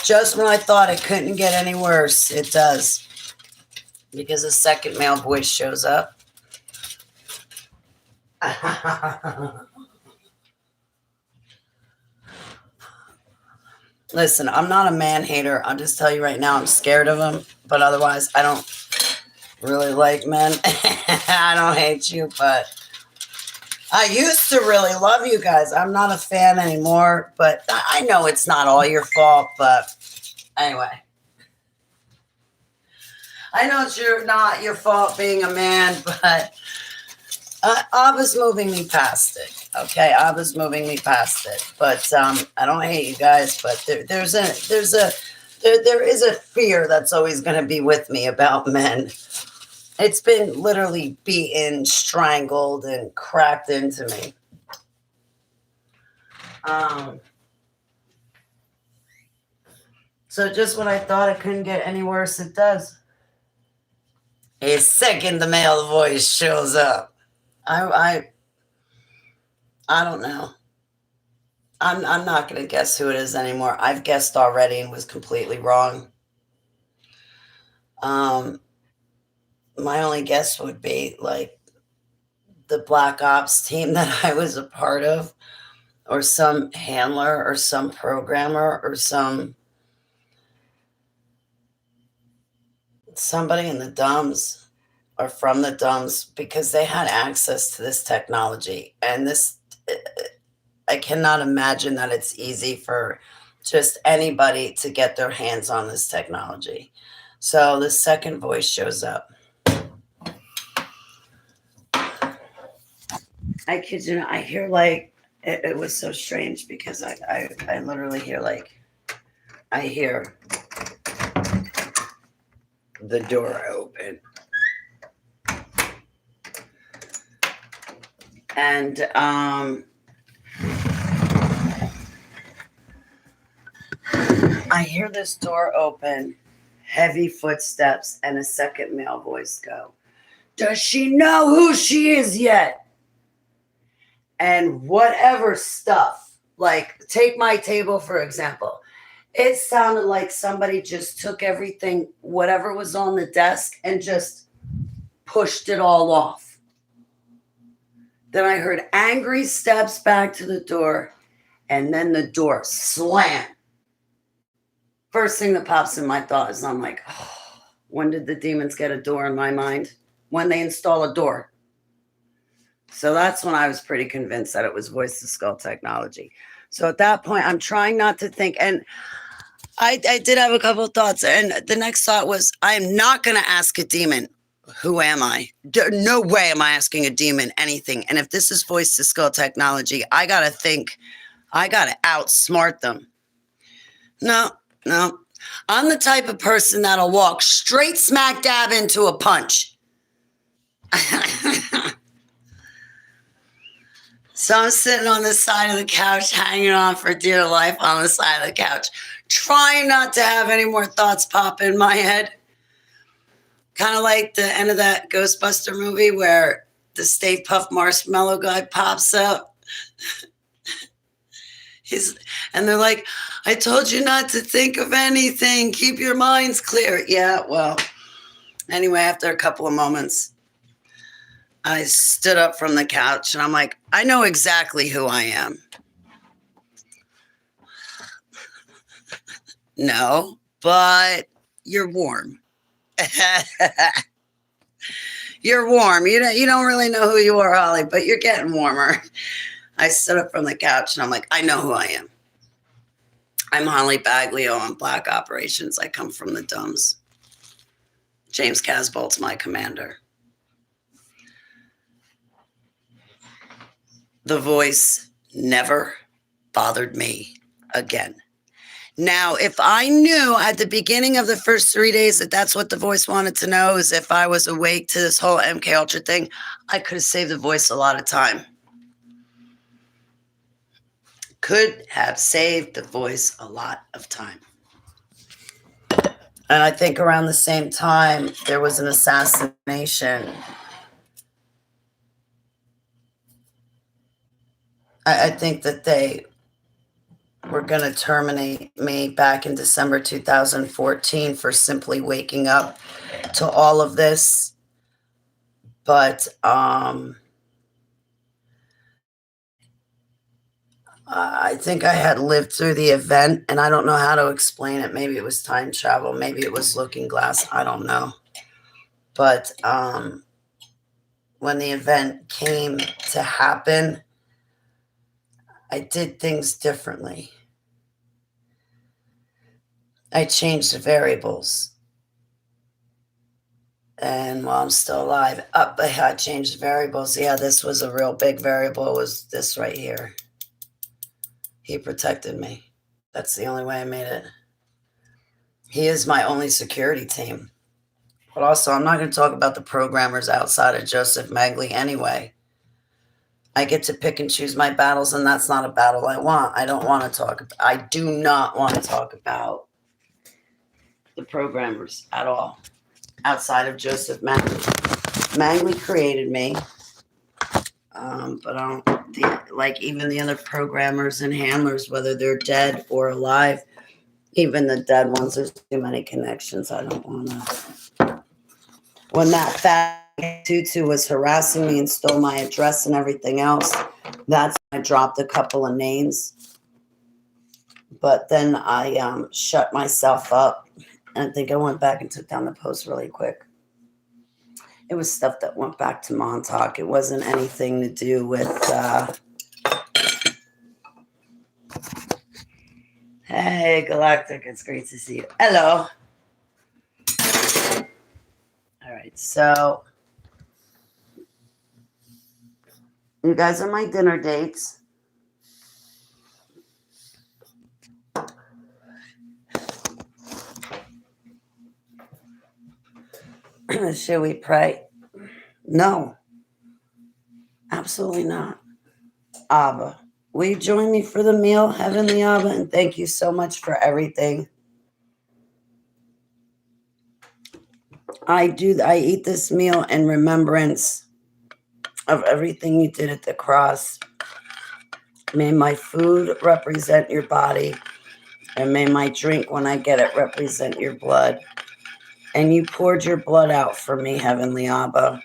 just when I thought it couldn't get any worse, it does. Because a second male voice shows up. Listen, I'm not a man hater. I'll just tell you right now, I'm scared of them. But otherwise, I don't really like men. I don't hate you, but I used to really love you guys. I'm not a fan anymore, but I know it's not all your fault. But anyway, I know it's not your fault being a man, but Abba's moving me past it. Okay, Abba's moving me past it. But I don't hate you guys, but there is a fear that's always going to be with me about men. It's been literally beaten, strangled, and cracked into me. So just when I thought it couldn't get any worse, it does. A second the male voice shows up. I don't know. I'm not going to guess who it is anymore. I've guessed already and was completely wrong. My only guess would be like the Black Ops team that I was a part of, or some handler, or some programmer, or somebody in the dumps, or from the dumps, because they had access to this technology. And this, I cannot imagine that it's easy for just anybody to get their hands on this technology. So the second voice shows up. I kid you not, I hear like, it was so strange because I literally hear like, I hear the door open. And I hear this door open, heavy footsteps, and a second male voice go, "Does she know who she is yet?" And whatever stuff, like take my table, for example. It sounded like somebody just took everything, whatever was on the desk, and just pushed it all off. Then I heard angry steps back to the door, and then the door slammed. First thing that pops in my thought is I'm like, oh, when did the demons get a door in my mind? When they install a door. So that's when I was pretty convinced that it was voice to skull technology. So at that point, I'm trying not to think. And I did have a couple of thoughts. And the next thought was, I am not going to ask a demon, who am I? No way am I asking a demon anything. And if this is voice to skull technology, I got to think, I got to outsmart them. No. I'm the type of person that'll walk straight smack dab into a punch. So I'm sitting on the side of the couch, hanging on for dear life on the side of the couch, trying not to have any more thoughts pop in my head. Kind of like the end of that Ghostbuster movie where the Stay Puft Marshmallow guy pops up. He's, and they're like, I told you not to think of anything. Keep your minds clear. Yeah, well, anyway, after a couple of moments, I stood up from the couch and I'm like, I know exactly who I am. No, but you're warm. You're warm. You don't really know who you are, Holly, but you're getting warmer. I stood up from the couch and I'm like, I know who I am. I'm Holly Baglio on Black Operations. I come from the Dumbs. James Casbolt's my commander. The voice never bothered me again. Now, if I knew at the beginning of the first 3 days that that's what the voice wanted to know, is if I was awake to this whole MK Ultra thing, I could have saved the voice a lot of time. Could have saved the voice a lot of time. And I think around the same time, there was an assassination. I think that they were going to terminate me back in December 2014 for simply waking up to all of this. But I think I had lived through the event, and I don't know how to explain it. Maybe it was time travel. Maybe it was looking glass. I don't know. But when the event came to happen, I did things differently. I changed the variables. And while I'm still alive, I changed the variables. Yeah, this was a real big variable. It was this right here. He protected me. That's the only way I made it. He is my only security team. But also, I'm not going to talk about the programmers outside of Joseph Magley anyway. I get to pick and choose my battles, and that's not a battle I want. I don't want to talk. I do not want to talk about the programmers at all outside of Joseph Magley. Magley created me, but I don't like even the other programmers and handlers, whether they're dead or alive. Even the dead ones, there's too many connections. I don't want to. When that fat Tutu was harassing me and stole my address and everything else, that's when I dropped a couple of names. But then I shut myself up. And I think I went back and took down the post really quick. It was stuff that went back to Montauk. It wasn't anything to do with... Hey, Galactic. It's great to see you. Hello. All right, so... You guys are my dinner dates. Should we pray? No. Absolutely not. Abba, will you join me for the meal, Heavenly Abba? And thank you so much for everything. I eat this meal in remembrance of everything you did at the cross. May my food represent your body, and may my drink, when I get it, represent your blood. And you poured your blood out for me, Heavenly Abba.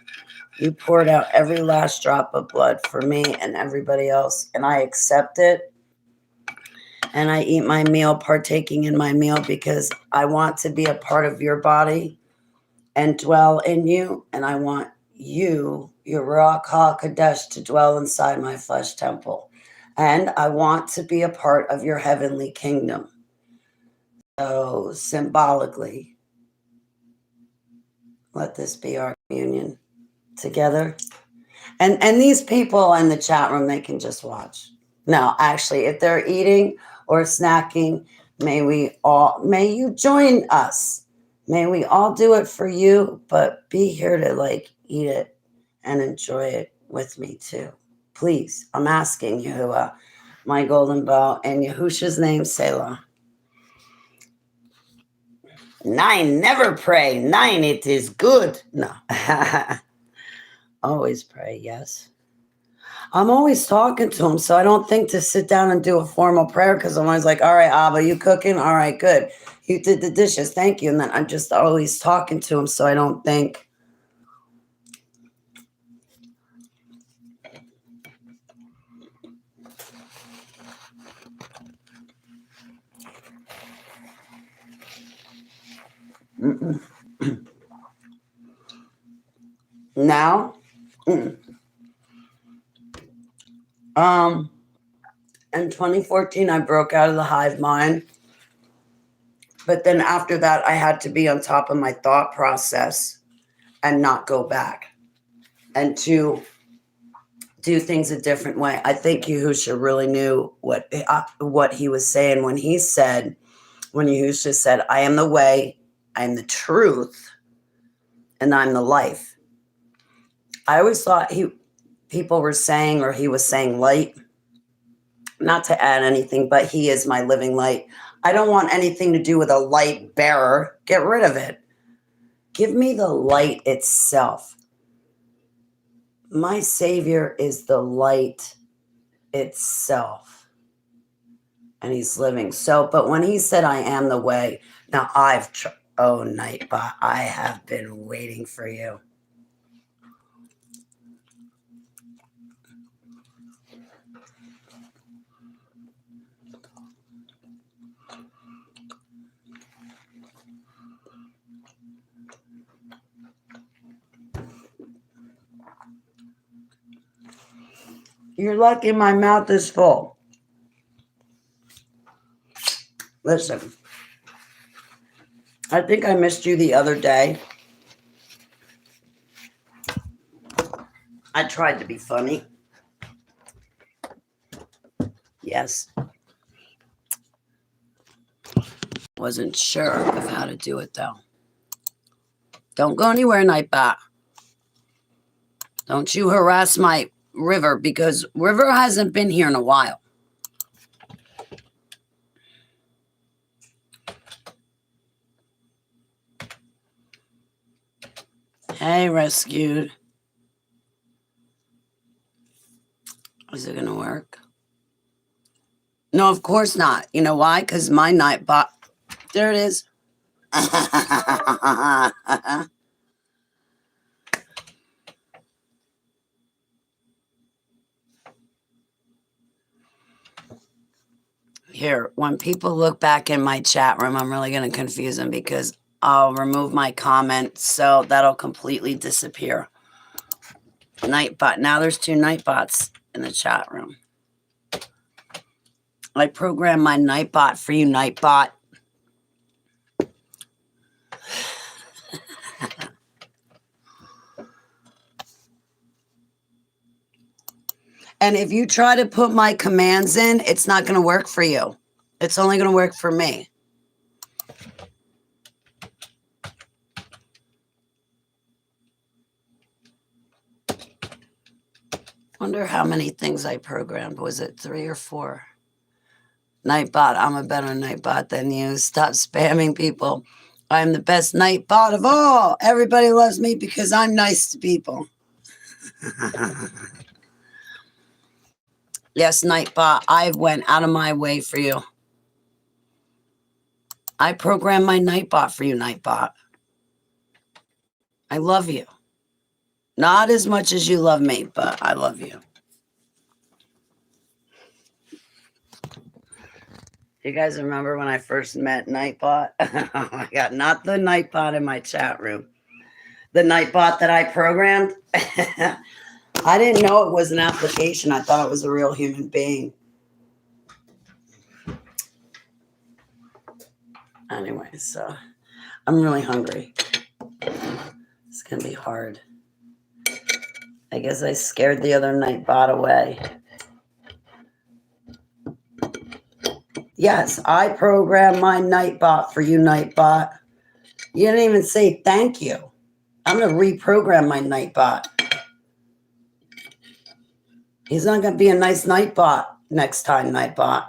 You poured out every last drop of blood for me and everybody else, and I accept it. And I eat my meal, partaking in my meal, because I want to be a part of your body and dwell in you, and I want you, your Ruach HaKodesh, to dwell inside my flesh temple. And I want to be a part of your heavenly kingdom. So symbolically, let this be our communion together. And these people in the chat room, they can just watch. No, actually, if they're eating or snacking, may you join us. May we all do it for you, but be here to eat it and enjoy it with me too. Please, I'm asking Yahuwah, my golden bow, and Yahusha's name, Selah. 9, never pray. 9, it is good. No. Always pray, yes. I'm always talking to him, so I don't think to sit down and do a formal prayer because I'm always like, all right, Abba, you cooking? All right, good. You did the dishes. Thank you. And then I'm just always talking to him, so I don't think. Mm-mm. Now, mm-mm. um, in 2014, I broke out of the hive mind. But then after that, I had to be on top of my thought process and not go back and to do things a different way. I think Yahusha really knew what he was saying when Yahusha said, I am the way, I am the truth, and I'm the life. I always thought people were saying, or he was saying light, not to add anything, but he is my living light. I don't want anything to do with a light bearer. Get rid of it. Give me the light itself. My Savior is the light itself. And he's living. So, but when he said, I am the way, now oh, Nightbot, I have been waiting for you. You're lucky my mouth is full. Listen, I think I missed you the other day. I tried to be funny. Yes. Wasn't sure of how to do it, though. Don't go anywhere, Nightbot. Don't you harass my River, because River hasn't been here in a while. Hey, rescued. Is it going to work? No, of course not. You know why? Because my Nightbot. There it is. Here, when people look back in my chat room, I'm really going to confuse them because I'll remove my comment, so that'll completely disappear. Nightbot. Now there's 2 Nightbots in the chat room. I programmed my Nightbot for you, Nightbot. And if you try to put my commands in, it's not going to work for you. It's only going to work for me. Wonder how many things I programmed. Was it 3 or 4? Nightbot, I'm a better Nightbot than you. Stop spamming people. I'm the best Nightbot of all. Everybody loves me because I'm nice to people. Yes, Nightbot, I went out of my way for you. I programmed my Nightbot for you, Nightbot. I love you. Not as much as you love me, but I love you. You guys remember when I first met Nightbot? Oh my God, not the Nightbot in my chat room. The Nightbot that I programmed. I didn't know it was an application. I thought it was a real human being. Anyway, so I'm really hungry. It's going to be hard. I guess I scared the other Nightbot away. Yes, I programmed my Nightbot for you, Nightbot. You didn't even say thank you. I'm going to reprogram my Nightbot. He's not going to be a nice Nightbot next time, Nightbot.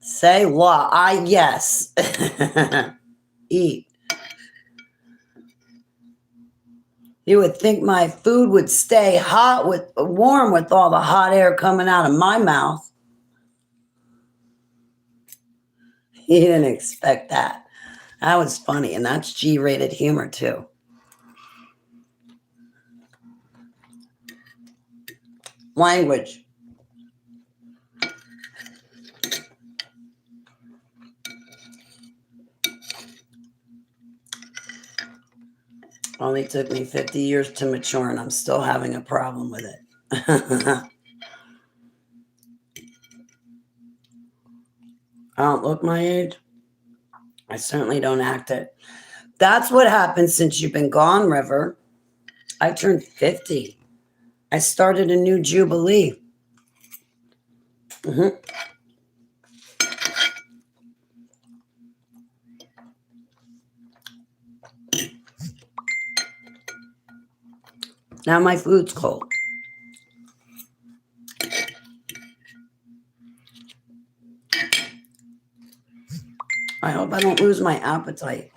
Say what? Yes. Eat. You would think my food would stay warm with all the hot air coming out of my mouth. You didn't expect that. That was funny, and that's G-rated humor too. Language. Only took me 50 years to mature, and I'm still having a problem with it. I don't look my age. I certainly don't act it. That's what happened since you've been gone, River. I turned 50. I started a new jubilee. hmm Now my food's cold. I hope I don't lose my appetite.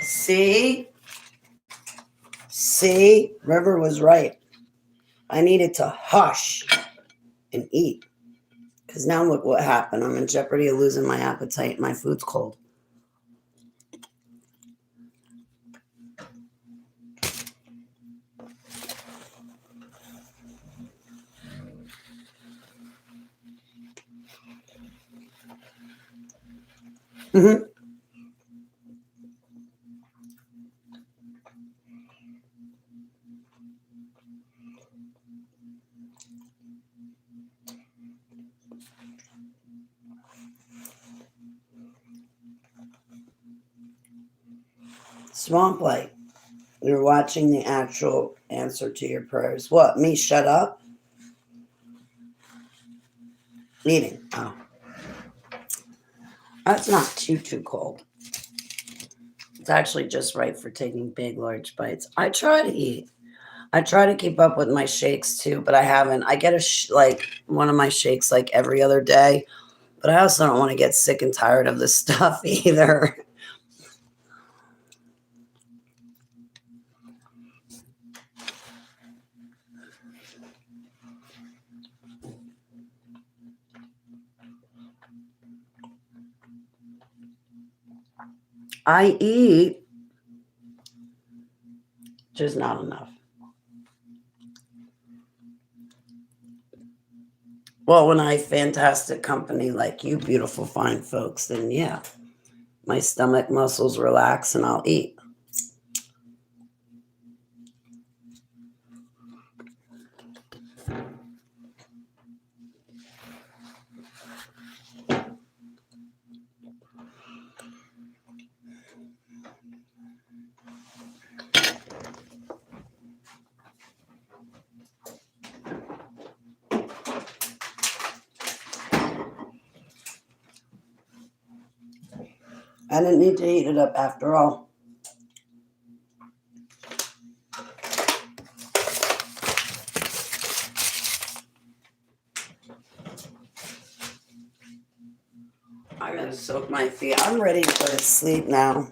See? See? River was right. I needed to hush and eat. Because now look what happened. I'm in jeopardy of losing my appetite. My food's cold. hmm Swamp Light. You're watching the actual answer to your prayers. What? Me shut up? Eating. Oh. That's not too cold. It's actually just right for taking big, large bites. I try to eat. I try to keep up with my shakes too, but I haven't. I get like one of my shakes like every other day, but I also don't want to get sick and tired of this stuff either. I eat, just not enough. Well, when I fantastic company like you, beautiful, fine folks, then yeah, my stomach muscles relax and I'll eat. I didn't need to eat it up after all. I gotta soak my feet. I'm ready to go to sleep now.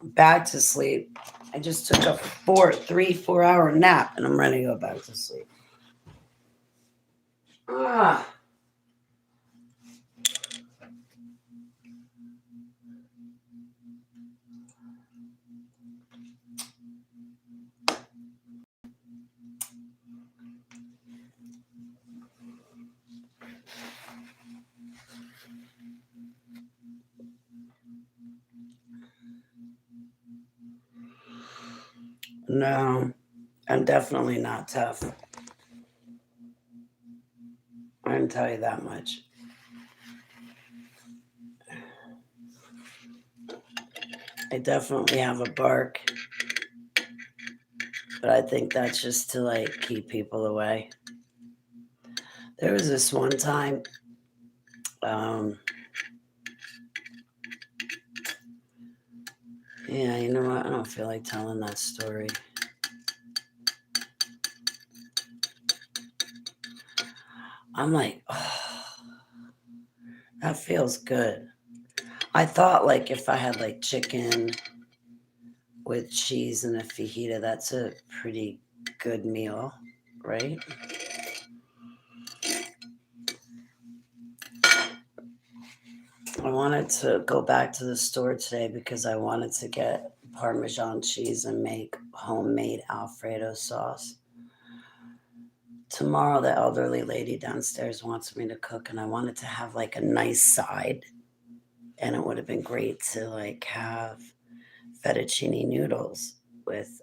Back to sleep. I just took a 4 hour nap and I'm ready to go back to sleep. Ah. No, I'm definitely not tough. I can tell you that much. I definitely have a bark, but I think that's just to like keep people away. There was this one time, yeah, you know what? I don't feel like telling that story. I'm like, oh, That feels good. I thought like if I had like chicken with cheese and a fajita, that's a pretty good meal, right? I wanted to go back to the store today because I wanted to get Parmesan cheese and make homemade Alfredo sauce. Tomorrow, the elderly lady downstairs wants me to cook, and I wanted to have like a nice side. And it would have been great to like have fettuccine noodles with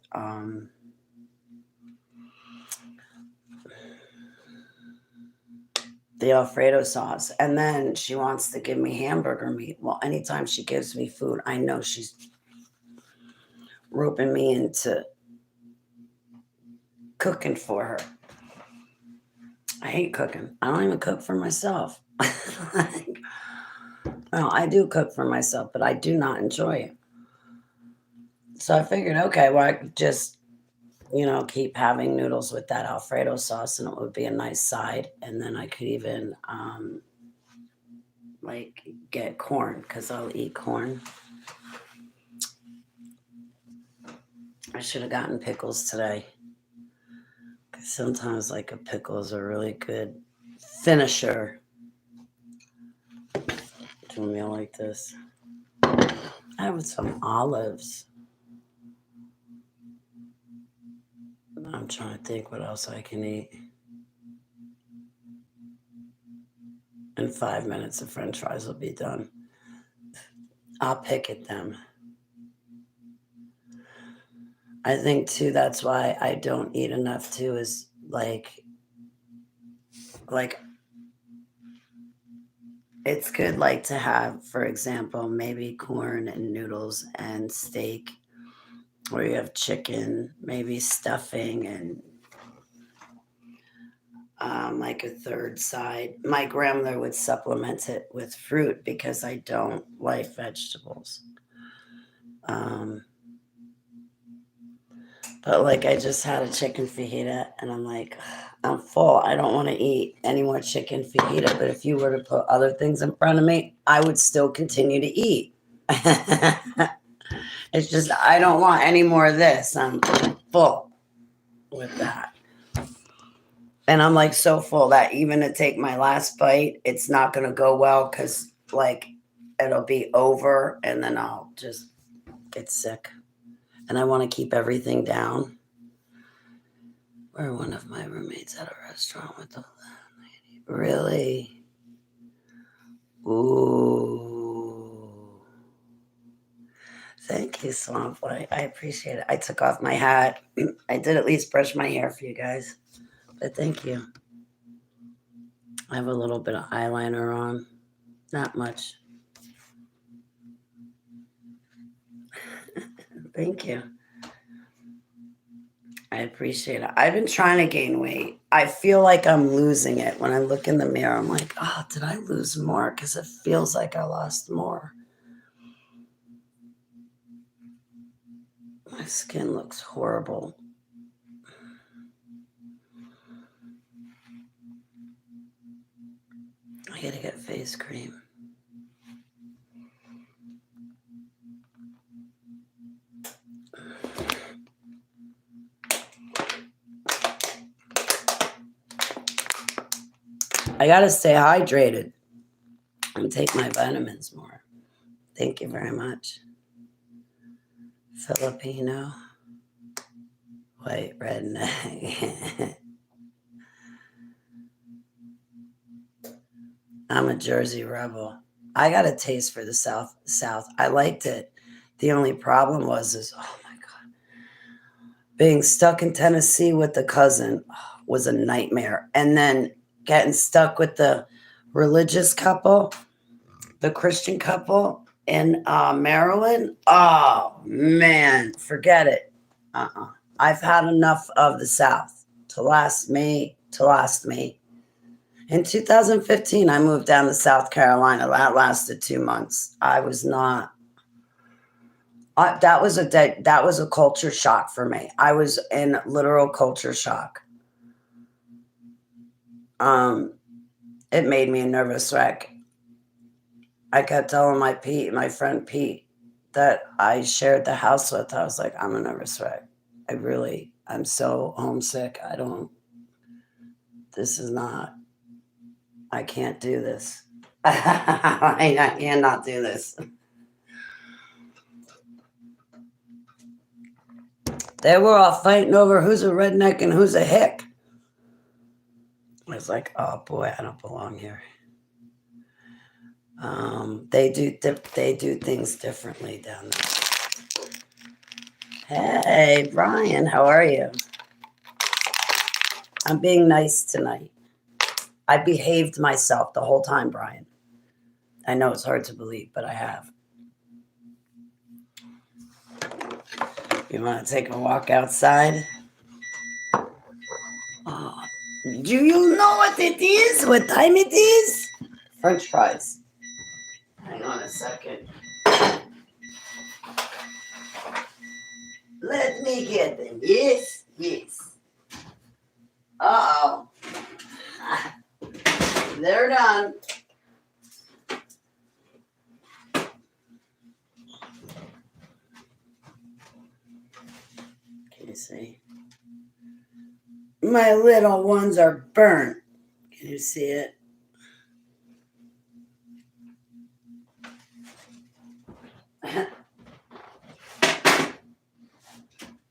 the Alfredo sauce. And then she wants to give me hamburger meat. Well, anytime she gives me food, I know she's roping me into cooking for her. I hate cooking. I don't even cook for myself. Well, I do cook for myself, but I do not enjoy it. So I figured, okay, well, I could just, keep having noodles with that Alfredo sauce and it would be a nice side. And then I could even, like, get corn because I'll eat corn. I should have gotten pickles today. Because sometimes, like, a pickle is a really good finisher to a meal like this. I have some olives. I'm trying to think what else I can eat. In 5 minutes, the french fries will be done. I'll pick at them. I think, too, that's why I don't eat enough, too, is like it's good, like, to have, for example, maybe corn and noodles and steak, or you have chicken, maybe stuffing, and like a third side. My grandmother would supplement it with fruit because I don't like vegetables. But like I just had a chicken fajita and I'm like, I'm full. I don't want to eat any more chicken fajita. But if you were to put other things in front of me, I would still continue to eat. It's just I don't want any more of this. I'm full with that. And I'm like so full that even to take my last bite, it's not going to go well because like it'll be over and then I'll just get sick. And I want to keep everything down. Or one of my roommates at a restaurant with the lady. Really? Ooh. Thank you, Swamp Boy. I appreciate it. I took off my hat. I did at least brush my hair for you guys. But thank you. I have a little bit of eyeliner on. Not much. Thank you. I appreciate it. I've been trying to gain weight. I feel like I'm losing it. When I look in the mirror, I'm like, oh, did I lose more? Because it feels like I lost more. My skin looks horrible. I gotta get face cream. I gotta stay hydrated and take my vitamins more. Thank you very much. Filipino, white redneck. I'm a Jersey rebel. I got a taste for the South. I liked it. The only problem is oh my God, being stuck in Tennessee with the cousin was a nightmare. And then getting stuck with the religious couple, the Christian couple in Maryland. Oh man, forget it. I've had enough of the South to last me. In 2015, I moved down to South Carolina. That lasted 2 months. I was not. That was a culture shock for me. I was in literal culture shock. It made me a nervous wreck. I kept telling my friend Pete, that I shared the house with. I was like, I'm a nervous wreck. I'm so homesick. This is not, I can't do this. I cannot do this. They were all fighting over who's a redneck and who's a hick. I was like, oh boy, I don't belong here. They do things differently down there. Hey, Brian, how are you? I'm being nice tonight. I behaved myself the whole time, Brian. I know it's hard to believe, but I have. You want to take a walk outside? Oh, do you know what it is? What time it is? French fries. Hang on a second. Let me get them. Yes, yes. Uh-oh. They're done. Can you see? My little ones are burnt. Can you see it?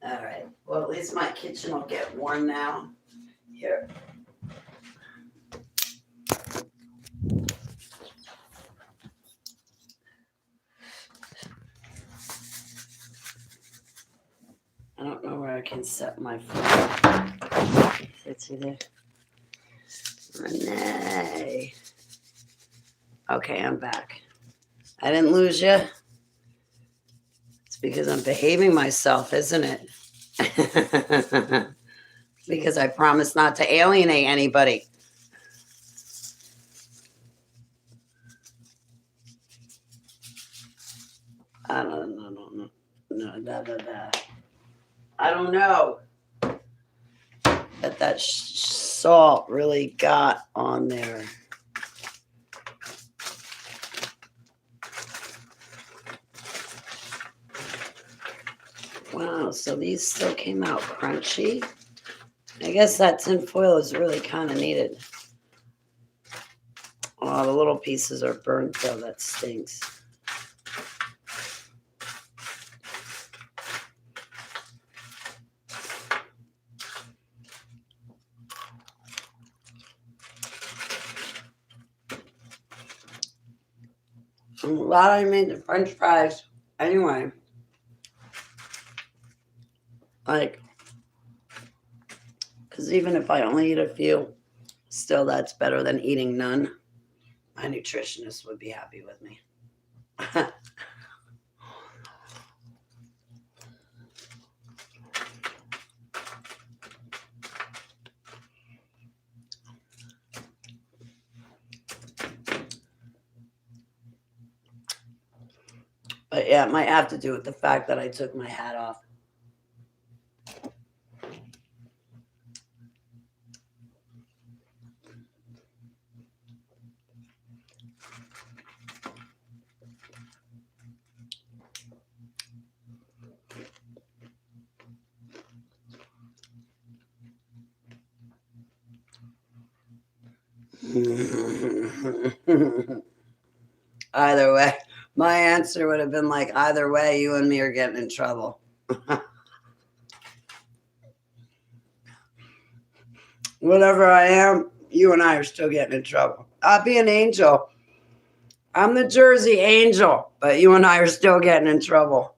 All right. Well, at least my kitchen will get warm now. Here. I don't know where I can set my phone. It's either. Renee. Okay, I'm back. I didn't lose you. It's because I'm behaving myself, isn't it? Because I promised not to alienate anybody. I don't know. I don't know that salt really got on there. Wow, so these still came out crunchy. I guess that tin foil is really kind of needed. Oh, the little pieces are burnt though. That stinks. I'm glad I made the French fries anyway. Like, because even if I only eat a few, still that's better than eating none. My nutritionist would be happy with me. But yeah, it might have to do with the fact that I took my hat off. Either way, my answer would have been like, either way, you and me are getting in trouble. Whatever I am, you and I are still getting in trouble. I'll be an angel. I'm the Jersey Angel, but you and I are still getting in trouble.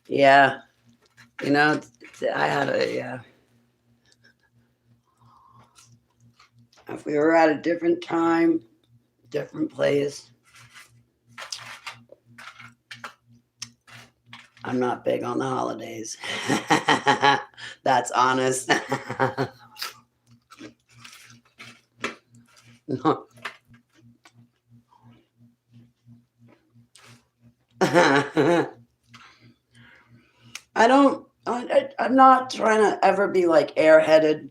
Yeah. You know, yeah. If we were at a different time, different place, I'm not big on the holidays. That's honest. I I'm not trying to ever be like airheaded,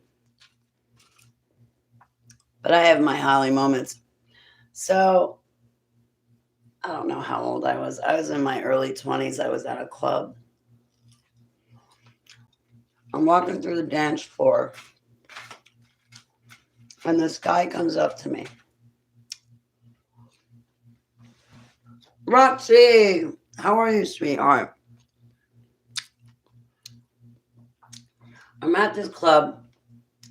but I have my Holly moments. So I don't know how old I was. I was in my early 20s. I was at a club. I'm walking through the dance floor, and this guy comes up to me. Roxy, how are you, sweetheart? I'm at this club.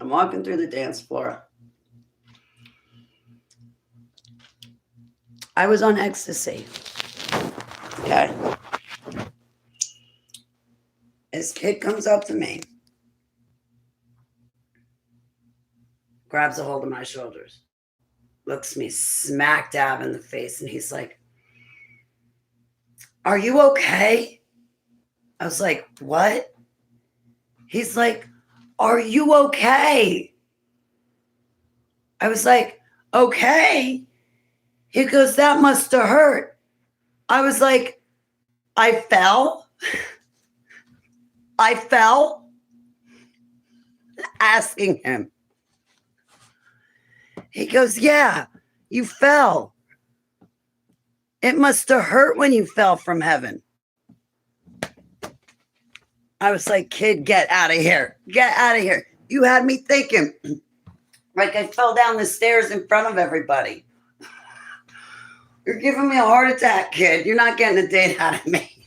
I'm walking through the dance floor. I was on ecstasy. Okay. This kid comes up to me, grabs a hold of my shoulders, looks me smack dab in the face, and he's like, "Are you okay?" I was like, "What?" He's like, "Are you okay?" I was like, "Okay." He goes, "That must have hurt." I was like, "I fell?" I fell? Asking him. He goes, "Yeah, you fell. It must have hurt when you fell from heaven." I was like, "Kid, get out of here. Get out of here." You had me thinking like I fell down the stairs in front of everybody. You're giving me a heart attack, kid. You're not getting a date out of me.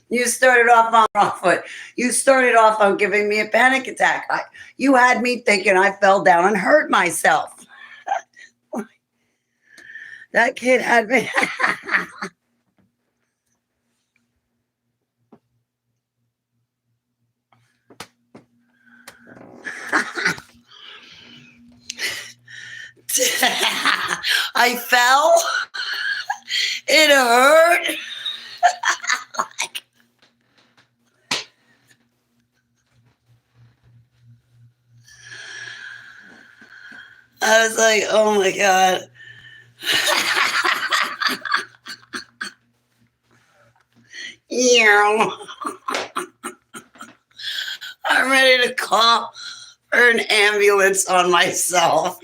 You started off on the wrong foot. You started off on giving me a panic attack. You had me thinking I fell down and hurt myself. That kid had me. I fell. It hurt. I was like, "Oh my God." Yeah. I'm ready to call for an ambulance on myself.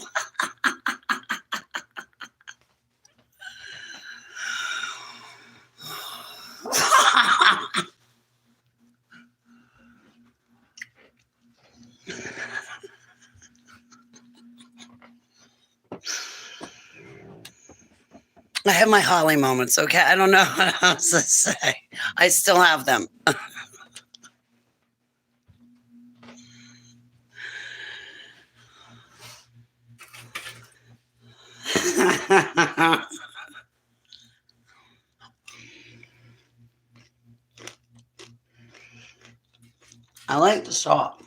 I have my Holly moments, okay? I don't know what else to say. I still have them. I like the salt.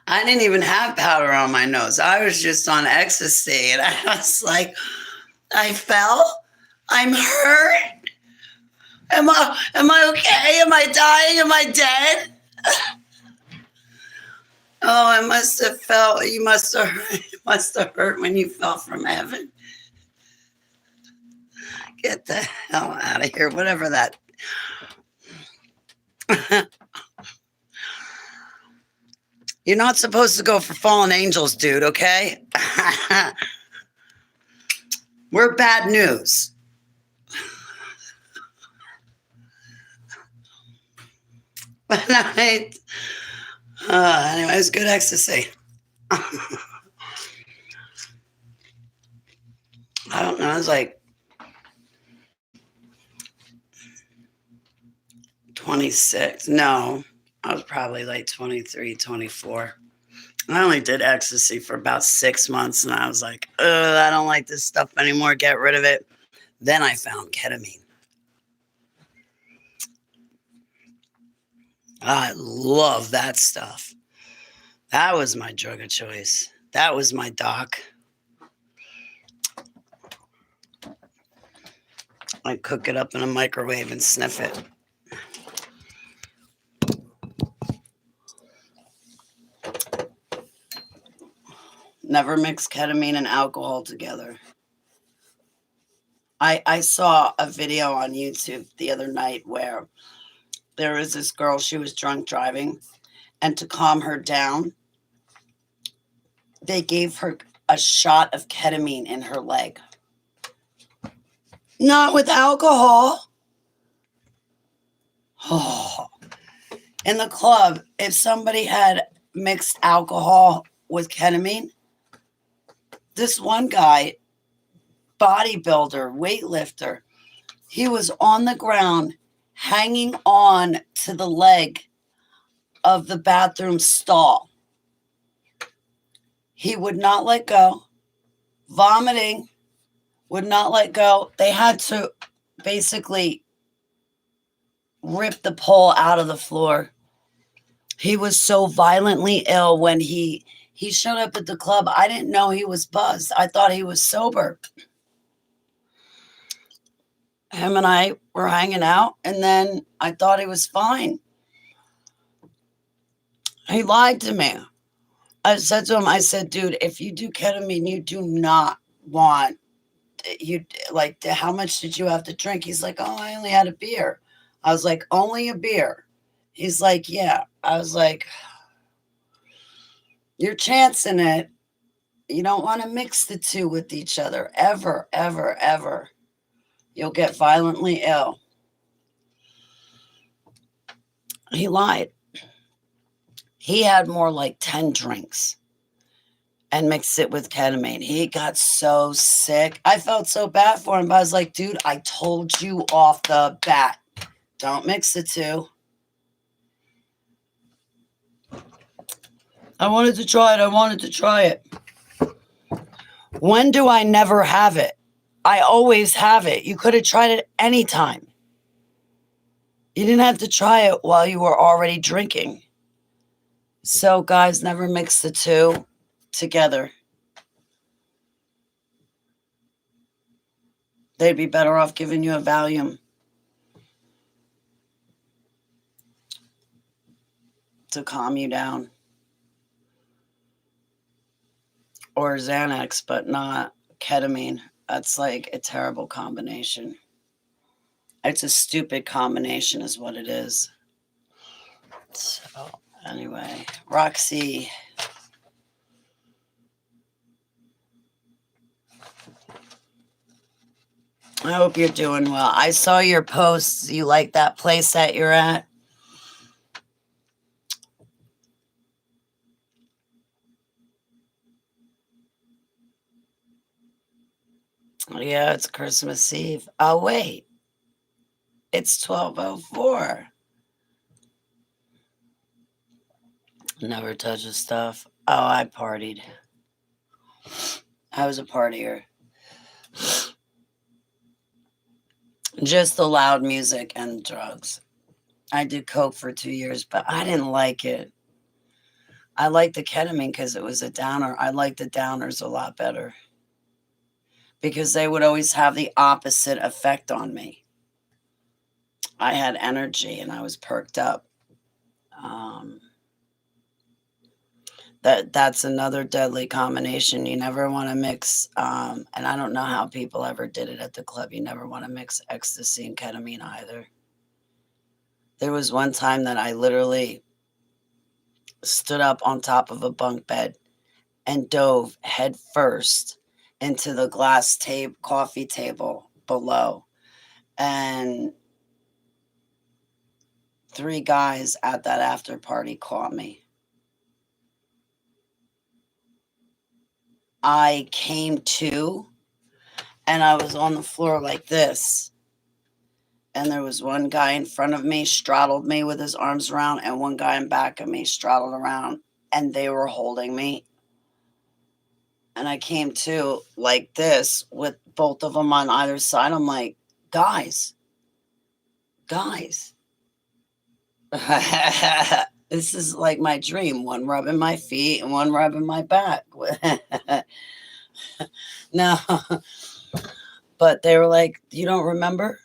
I didn't even have powder on my nose. I was just on ecstasy. And I was like, I fell. I'm hurt. Am I okay? Am I dying? Am I dead? Oh, I must have felt. You must have hurt. It must have hurt when you fell from heaven. Get the hell out of here. Whatever that. You're not supposed to go for fallen angels, dude, okay? We're bad news. But anyways, good ecstasy. I don't know. It was like 26. No, I was probably like 23, 24. I only did ecstasy for about 6 months, and I was like, I don't like this stuff anymore. Get rid of it. Then I found ketamine. I love that stuff. That was my drug of choice. That was my doc. I cook it up in a microwave and sniff it. Never mix ketamine and alcohol together. I saw a video on YouTube the other night where there was this girl, she was drunk driving, and to calm her down, they gave her a shot of ketamine in her leg. Not with alcohol. Oh. In the club, if somebody had mixed alcohol with ketamine, this one guy, bodybuilder, weightlifter, he was on the ground hanging on to the leg of the bathroom stall. He would not let go. Vomiting, would not let go. They had to basically rip the pole out of the floor. He was so violently ill when he showed up at the club. I didn't know he was buzzed. I thought he was sober. Him and I were hanging out, and then I thought he was fine. He lied to me. I said to him, I said, dude, if you do ketamine, you do not want, you like, how much did you have to drink? He's like, oh, I only had a beer. I was like, only a beer? He's like, yeah. I was like, you're chancing it. You don't want to mix the two with each other. Ever, ever, ever. You'll get violently ill. He lied. He had more like 10 drinks and mixed it with ketamine. He got so sick. I felt so bad for him, but I was like, dude, I told you off the bat, don't mix the two. I wanted to try it. When do I never have it? I always have it. You could have tried it anytime. You didn't have to try it while you were already drinking. So, guys, never mix the two together. They'd be better off giving you a Valium to calm you down. Or Xanax, but not ketamine. That's like a terrible combination. It's a stupid combination is what it is. So, anyway, Roxy. I hope you're doing well. I saw your posts. You like that place that you're at? Yeah, it's Christmas Eve. Oh, wait. It's 12:04. Never touch the stuff. Oh, I partied. I was a partier. Just the loud music and drugs. I did coke for 2 years, but I didn't like it. I liked the ketamine because it was a downer. I liked the downers a lot better because they would always have the opposite effect on me. I had energy and I was perked up. That's another deadly combination. You never want to mix, and I don't know how people ever did it at the club. You never want to mix ecstasy and ketamine either. There was one time that I literally stood up on top of a bunk bed and dove head first into the glass coffee table below. And 3 guys at that after party caught me. I came to, and I was on the floor like this. And there was one guy in front of me, straddled me with his arms around, and one guy in back of me straddled around, and they were holding me. And I came to like this with both of them on either side. I'm like, guys. This is like my dream. One rubbing my feet and one rubbing my back. No. But they were like, you don't remember?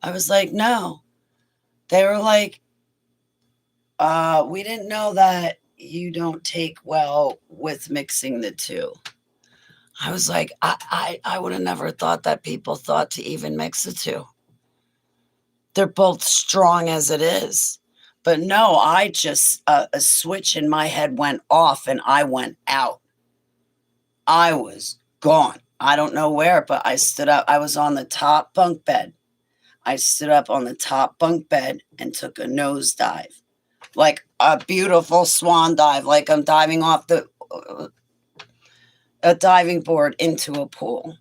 I was like, no. They were like, we didn't know that you don't take well with mixing the two. I was like, I would have never thought that people thought to even mix the two. They're both strong as it is. But no, I just, a switch in my head went off and I went out. I was gone. I don't know where, but I stood up. I was on the top bunk bed. I stood up on the top bunk bed and took a nosedive, like a beautiful swan dive, like I'm diving off a diving board into a pool.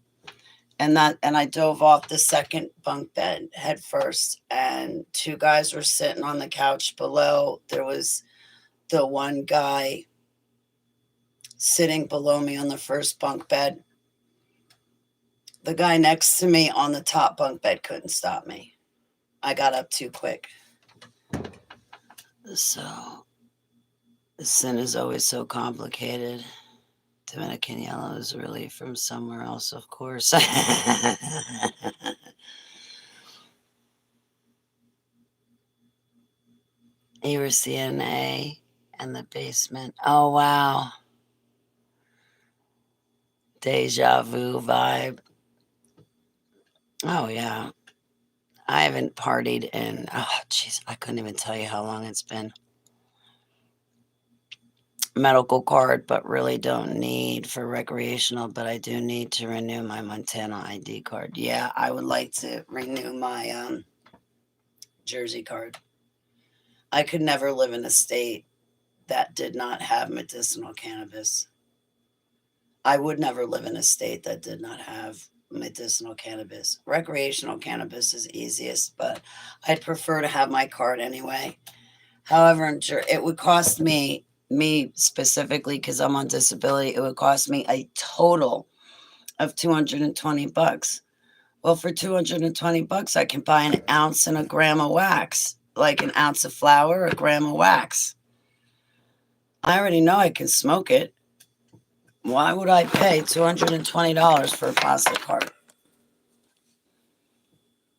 And I dove off the second bunk bed head first, and two guys were sitting on the couch below. There was the one guy sitting below me on the first bunk bed. The guy next to me on the top bunk bed couldn't stop me. I got up too quick. So, sin is always so complicated. Dominican yellow is really from somewhere else, of course. You were CNA and the basement. Oh, wow. Deja vu vibe. Oh, yeah. I haven't partied in, oh, jeez, I couldn't even tell you how long it's been. Medical card, but really don't need for recreational, but I do need to renew my Montana ID card. Yeah, I would like to renew my Jersey card. I could never live in a state that did not have medicinal cannabis. I would never live in a state that did not have medicinal cannabis. Recreational cannabis is easiest, but I'd prefer to have my card anyway. However, it would cost me specifically, because I'm on disability, it would cost me a total of $220. Well, for $220, I can buy an ounce and a gram of wax, like an ounce of flour, a gram of wax. I already know I can smoke it. Why would I pay $220 for a plastic card?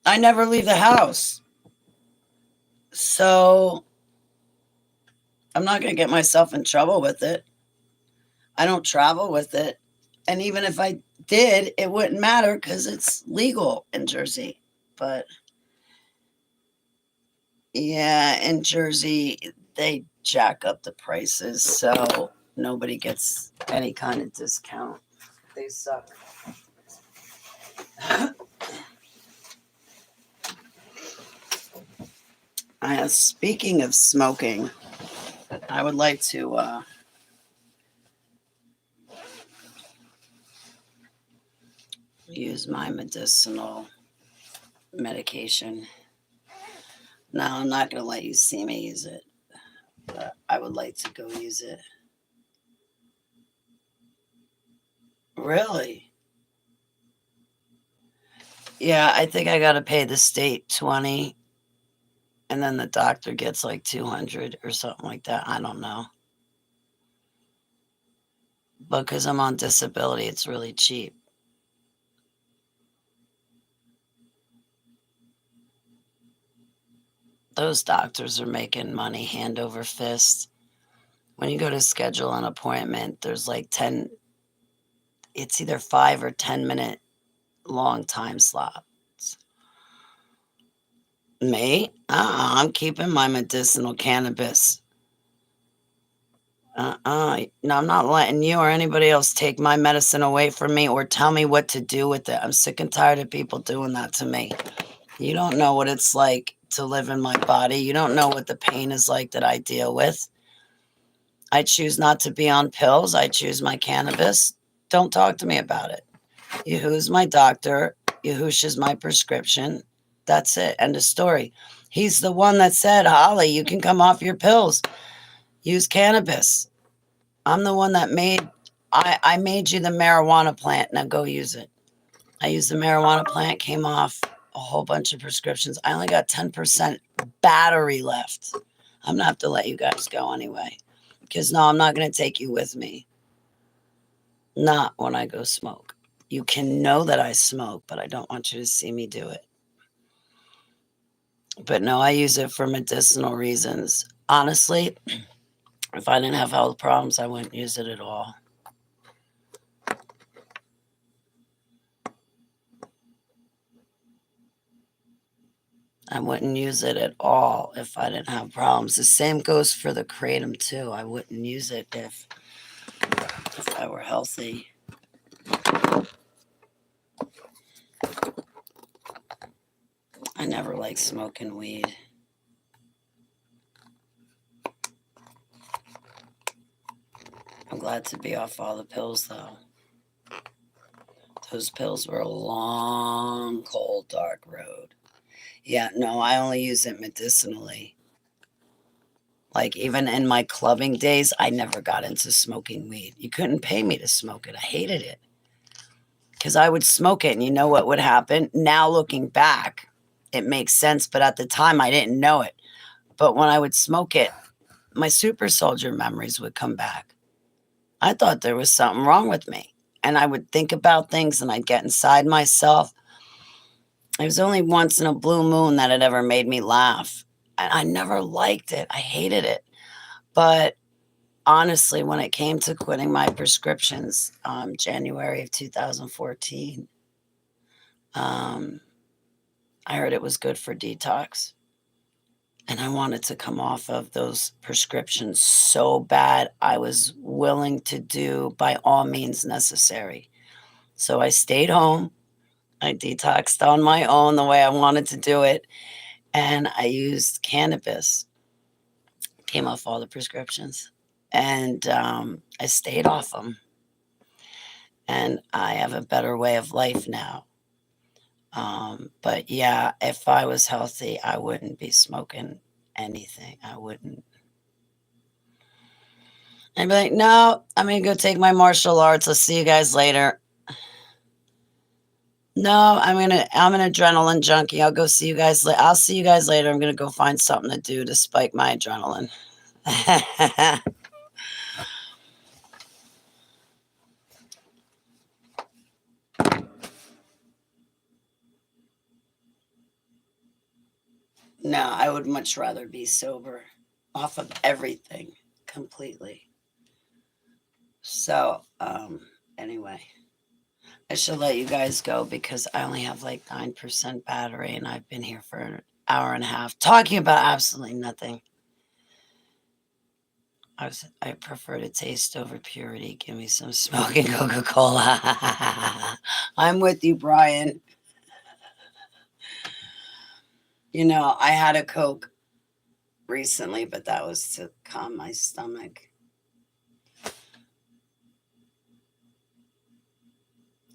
I never leave the house. So I'm not going to get myself in trouble with it. I don't travel with it. And even if I did, it wouldn't matter because it's legal in Jersey. But yeah, in Jersey, they jack up the prices. So nobody gets any kind of discount. They suck. Speaking of smoking, I would like to use my medicinal medication. Now, I'm not going to let you see me use it, but I would like to go use it. Really? Yeah, I think I got to pay the state 20, and then the doctor gets like 200 or something like that. I don't know. But because I'm on disability, it's really cheap. Those doctors are making money hand over fist. When you go to schedule an appointment, there's like 10, it's either 5 or 10-minute long time slots. Me? I'm keeping my medicinal cannabis. No, I'm not letting you or anybody else take my medicine away from me or tell me what to do with it. I'm sick and tired of people doing that to me. You don't know what it's like to live in my body. You don't know what the pain is like that I deal with. I choose not to be on pills. I choose my cannabis. Don't talk to me about it. Yahu's my doctor. Yahush is my prescription. That's it. End of story. He's the one that said, Holly, you can come off your pills. Use cannabis. I'm the one that I made you the marijuana plant. Now go use it. I used the marijuana plant, came off a whole bunch of prescriptions. I only got 10% battery left. I'm going to have to let you guys go anyway. Because no, I'm not going to take you with me. Not when I go smoke. You can know that I smoke, but I don't want you to see me do it. But no, I use it for medicinal reasons. Honestly, If I didn't have health problems, I wouldn't use it at all. I wouldn't use it at all if I didn't have problems. The same goes for the kratom too. I wouldn't use it if I were healthy. I never liked smoking weed. I'm glad to be off all the pills though. Those pills were a long, cold, dark road. Yeah, no, I only use it medicinally. Like even in my clubbing days, I never got into smoking weed. You couldn't pay me to smoke it. I hated it. Because I would smoke it and you know what would happen? Now looking back, it makes sense. But at the time, I didn't know it. But when I would smoke it, my super soldier memories would come back. I thought there was something wrong with me. And I would think about things and I'd get inside myself. It was only once in a blue moon that it ever made me laugh. And I never liked it. I hated it. But honestly, when it came to quitting my prescriptions, January of 2014, I heard it was good for detox. And I wanted to come off of those prescriptions so bad. I was willing to do by all means necessary. So I stayed home. I detoxed on my own the way I wanted to do it. And I used cannabis. Came off all the prescriptions. And I stayed off them. And I have a better way of life now. But yeah, if I was healthy, I wouldn't be smoking anything. I wouldn't. I'd be like, no, I'm gonna go take my martial arts. I'll see you guys later. No, I'm an adrenaline junkie. I'll go see you guys later. I'll see you guys later. I'm gonna go find something to do to spike my adrenaline. No, I would much rather be sober off of everything completely. So, anyway, I should let you guys go because I only have like 9% battery and I've been here for an hour and a half talking about absolutely nothing. I prefer to taste over purity. Give me some smoking Coca-Cola. I'm with you, Brian. You know, I had a Coke recently, but that was to calm my stomach.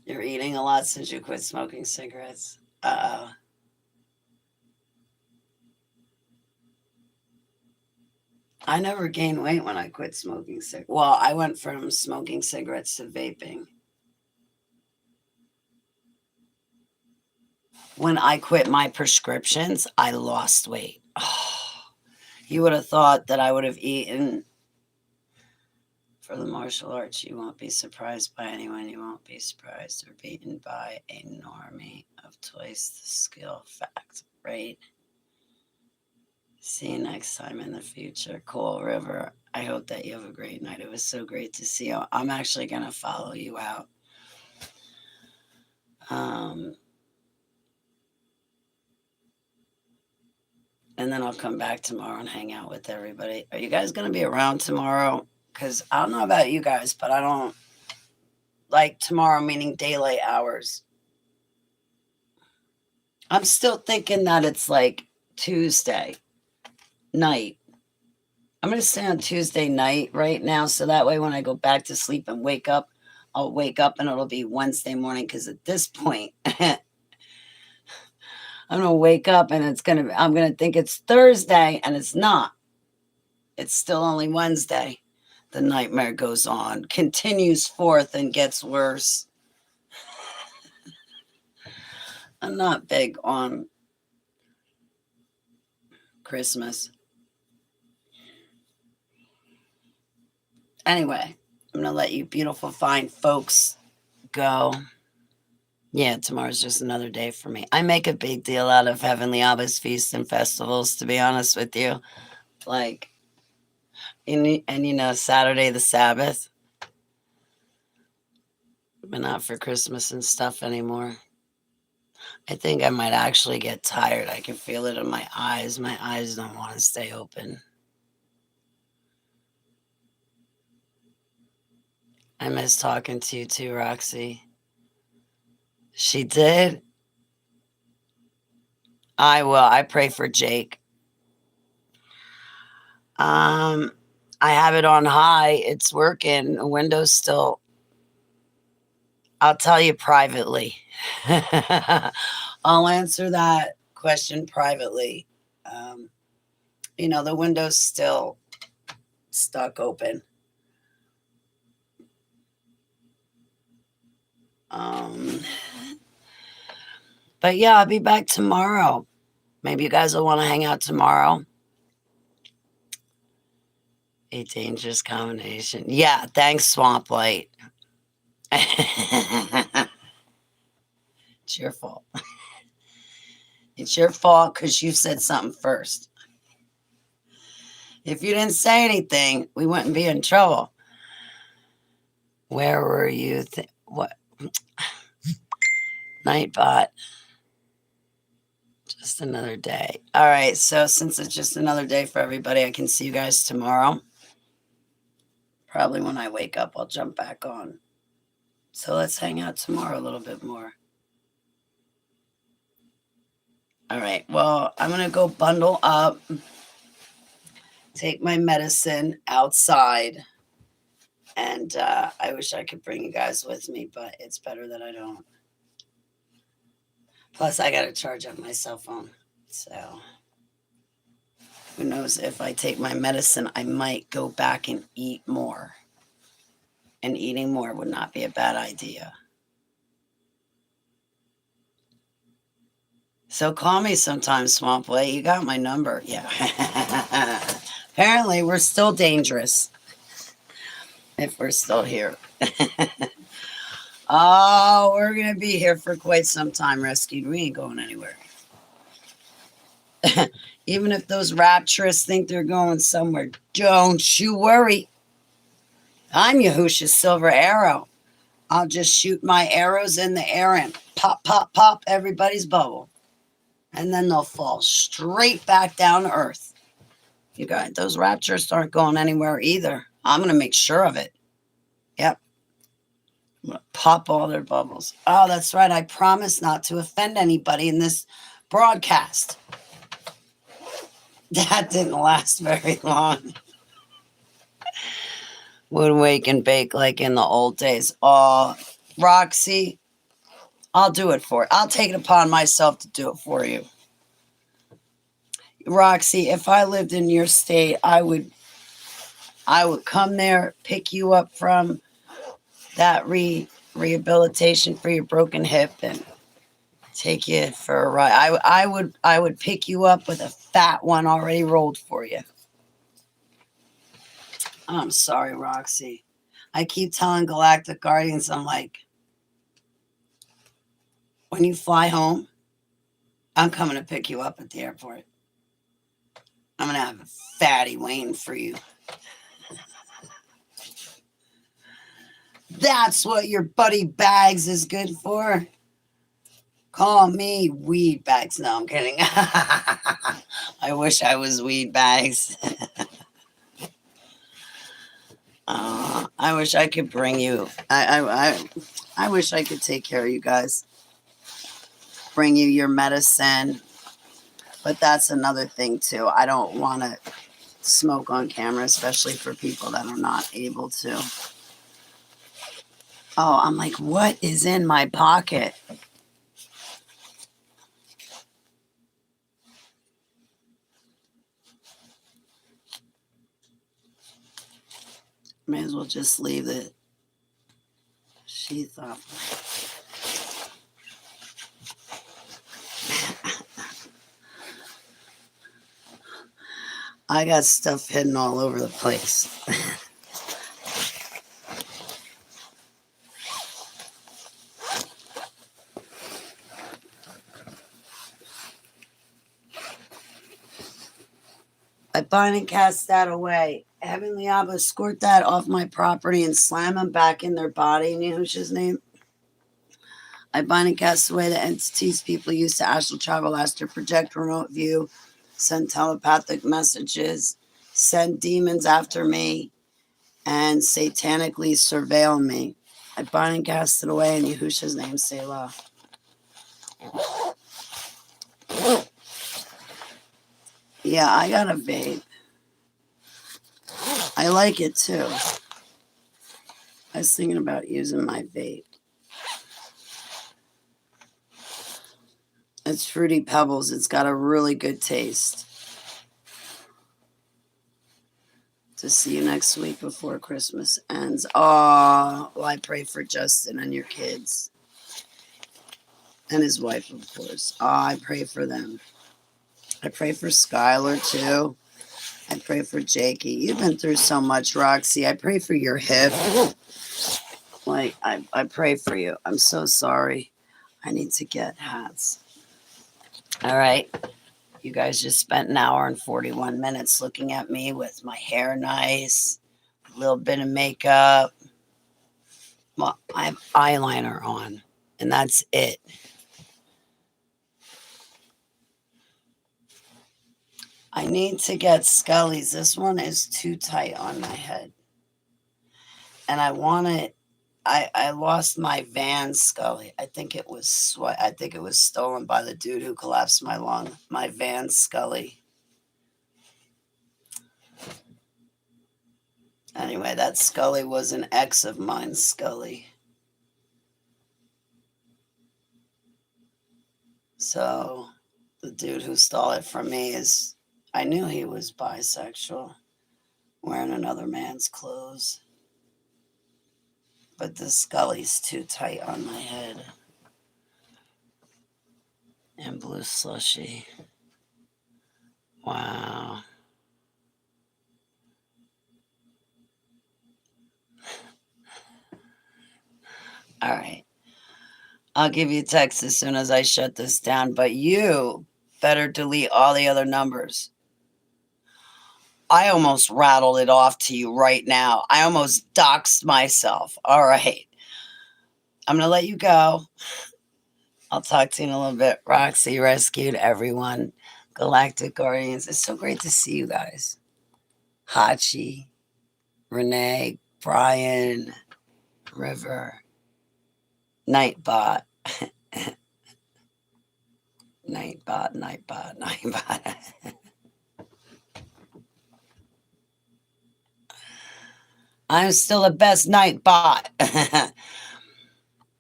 You're eating a lot since you quit smoking cigarettes. Uh-oh. I never gained weight when I quit smoking cigarettes. Well, I went from smoking cigarettes to vaping. When I quit my prescriptions, I lost weight. Oh, you would have thought that I would have eaten for the martial arts. You won't be surprised by anyone. You won't be surprised or beaten by a normie of twice the skill. Fact, right? See you next time in the future. Cool River. I hope that you have a great night. It was so great to see you. I'm actually going to follow you out. And then I'll come back tomorrow and hang out with everybody. Are you guys going to be around tomorrow? Because I don't know about you guys, but I don't like tomorrow, meaning daylight hours. I'm still thinking that it's like Tuesday night. I'm going to stay on Tuesday night right now. So that way, when I go back to sleep and wake up, I'll wake up and it'll be Wednesday morning. Because at this point, I'm going to wake up and I'm going to think it's Thursday and it's not. It's still only Wednesday. The nightmare goes on, continues forth and gets worse. I'm not big on Christmas. Anyway, I'm going to let you beautiful, fine folks go. Yeah, tomorrow's just another day for me. I make a big deal out of Heavenly Abba's feasts and festivals, to be honest with you. Like, And you know, Saturday the Sabbath, but not for Christmas and stuff anymore. I think I might actually get tired. I can feel it in my eyes. My eyes don't want to stay open. I miss talking to you too, Roxy. She did. I will. I pray for Jake. I have it on high. It's working. The window's still. I'll tell you privately. I'll answer that question privately. Um, you know, the window's still stuck open. Um, but yeah, I'll be back tomorrow. Maybe you guys will want to hang out tomorrow. A dangerous combination. Yeah, thanks, Swamp Light. It's your fault. It's your fault because you said something first. If you didn't say anything, we wouldn't be in trouble. Where were you? What? Nightbot. Just another day. All right. So since it's just another day for everybody, I can see you guys tomorrow. Probably when I wake up, I'll jump back on. So let's hang out tomorrow a little bit more. All right. Well, I'm going to go bundle up, take my medicine outside. And I wish I could bring you guys with me, but it's better that I don't. Plus, I got to charge up my cell phone. So who knows, if I take my medicine, I might go back and eat more. And eating more would not be a bad idea. So call me sometime, Swamp Lay. You got my number. Yeah. Apparently, we're still dangerous. If we're still here. Oh, we're going to be here for quite some time, Rescued. We ain't going anywhere. Even if those rapturists think they're going somewhere, don't you worry. I'm Yahusha's silver arrow. I'll just shoot my arrows in the air and pop, pop, pop everybody's bubble. And then they'll fall straight back down to earth. You guys, those rapturists aren't going anywhere either. I'm going to make sure of it. Yep. I'm going to pop all their bubbles. Oh, that's right. I promised not to offend anybody in this broadcast. That didn't last very long. Would wake and bake like in the old days. Oh, Roxy, I'll do it for you. I'll take it upon myself to do it for you. Roxy, if I lived in your state, I would come there, pick you up from that rehabilitation for your broken hip and take you for a ride. I would pick you up with a fat one already rolled for you. I'm sorry, Roxy. I keep telling Galactic Guardians, I'm like, when you fly home, I'm coming to pick you up at the airport. I'm going to have a fatty waiting for you. That's what your buddy Bags is good for. Call me Weed Bags. No, I'm kidding. I wish I was Weed Bags. I wish I could bring you. I wish I could take care of you guys. Bring you your medicine. But that's another thing, too. I don't want to smoke on camera, especially for people that are not able to. Oh, I'm like, what is in my pocket? May as well just leave the sheath off. I got stuff hidden all over the place. I bind and cast that away. Heavenly Abba, escort that off my property and slam them back in their body in Yahushua's name. I bind and cast away the entities people use to astral travel, astral project, remote view, send telepathic messages, send demons after me, and satanically surveil me. I bind and cast it away in Yahushua's name, Selah. Yeah, I got a vape. I like it too. I was thinking about using my vape. It's Fruity Pebbles. It's got a really good taste. To see you next week before Christmas ends. Oh, well, I pray for Justin and your kids. And his wife, of course. Oh, I pray for them. I pray for Skylar, too. I pray for Jakey. You've been through so much, Roxy. I pray for your hip. Like, I pray for you. I'm so sorry. I need to get hats. All right. You guys just spent an hour and 41 minutes looking at me with my hair nice, a little bit of makeup. Well, I have eyeliner on, and that's it. I need to get Scully's. This one is too tight on my head. And I want it. I lost my Van Scully. I think it was stolen by the dude who collapsed my lung. My Van Scully. Anyway, that Scully was an ex of mine, Scully. So the dude who stole it from me is, I knew he was bisexual, wearing another man's clothes. But the Scully's too tight on my head. And blue slushy. Wow. All right. I'll give you a text as soon as I shut this down, but you better delete all the other numbers. I almost rattled it off to you right now. I almost doxed myself. All right. I'm going to let you go. I'll talk to you in a little bit. Roxy rescued everyone. Galactic Guardians. It's so great to see you guys. Hachi, Renee, Brian, River, Nightbot. Nightbot. I'm still the best Nightbot.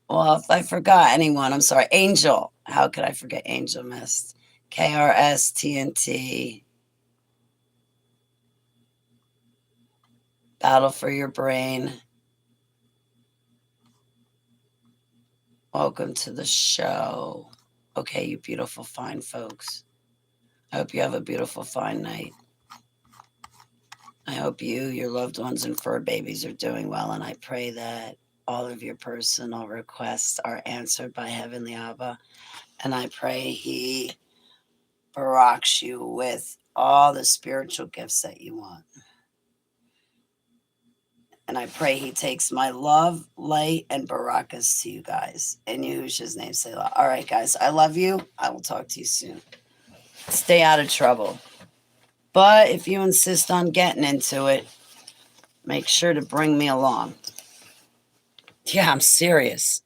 Well, if I forgot anyone, I'm sorry. Angel. How could I forget Angel Mist? KRS, TNT. Battle for Your Brain. Welcome to the show. Okay, you beautiful, fine folks. I hope you have a beautiful, fine night. I hope you, your loved ones, and fur babies are doing well, and I pray that all of your personal requests are answered by Heavenly Abba. And I pray He baraks you with all the spiritual gifts that you want. And I pray He takes my love, light, and barakas to you guys. In Yahushua's name, Selah. All right, guys, I love you. I will talk to you soon. Stay out of trouble. But if you insist on getting into it, make sure to bring me along. Yeah, I'm serious.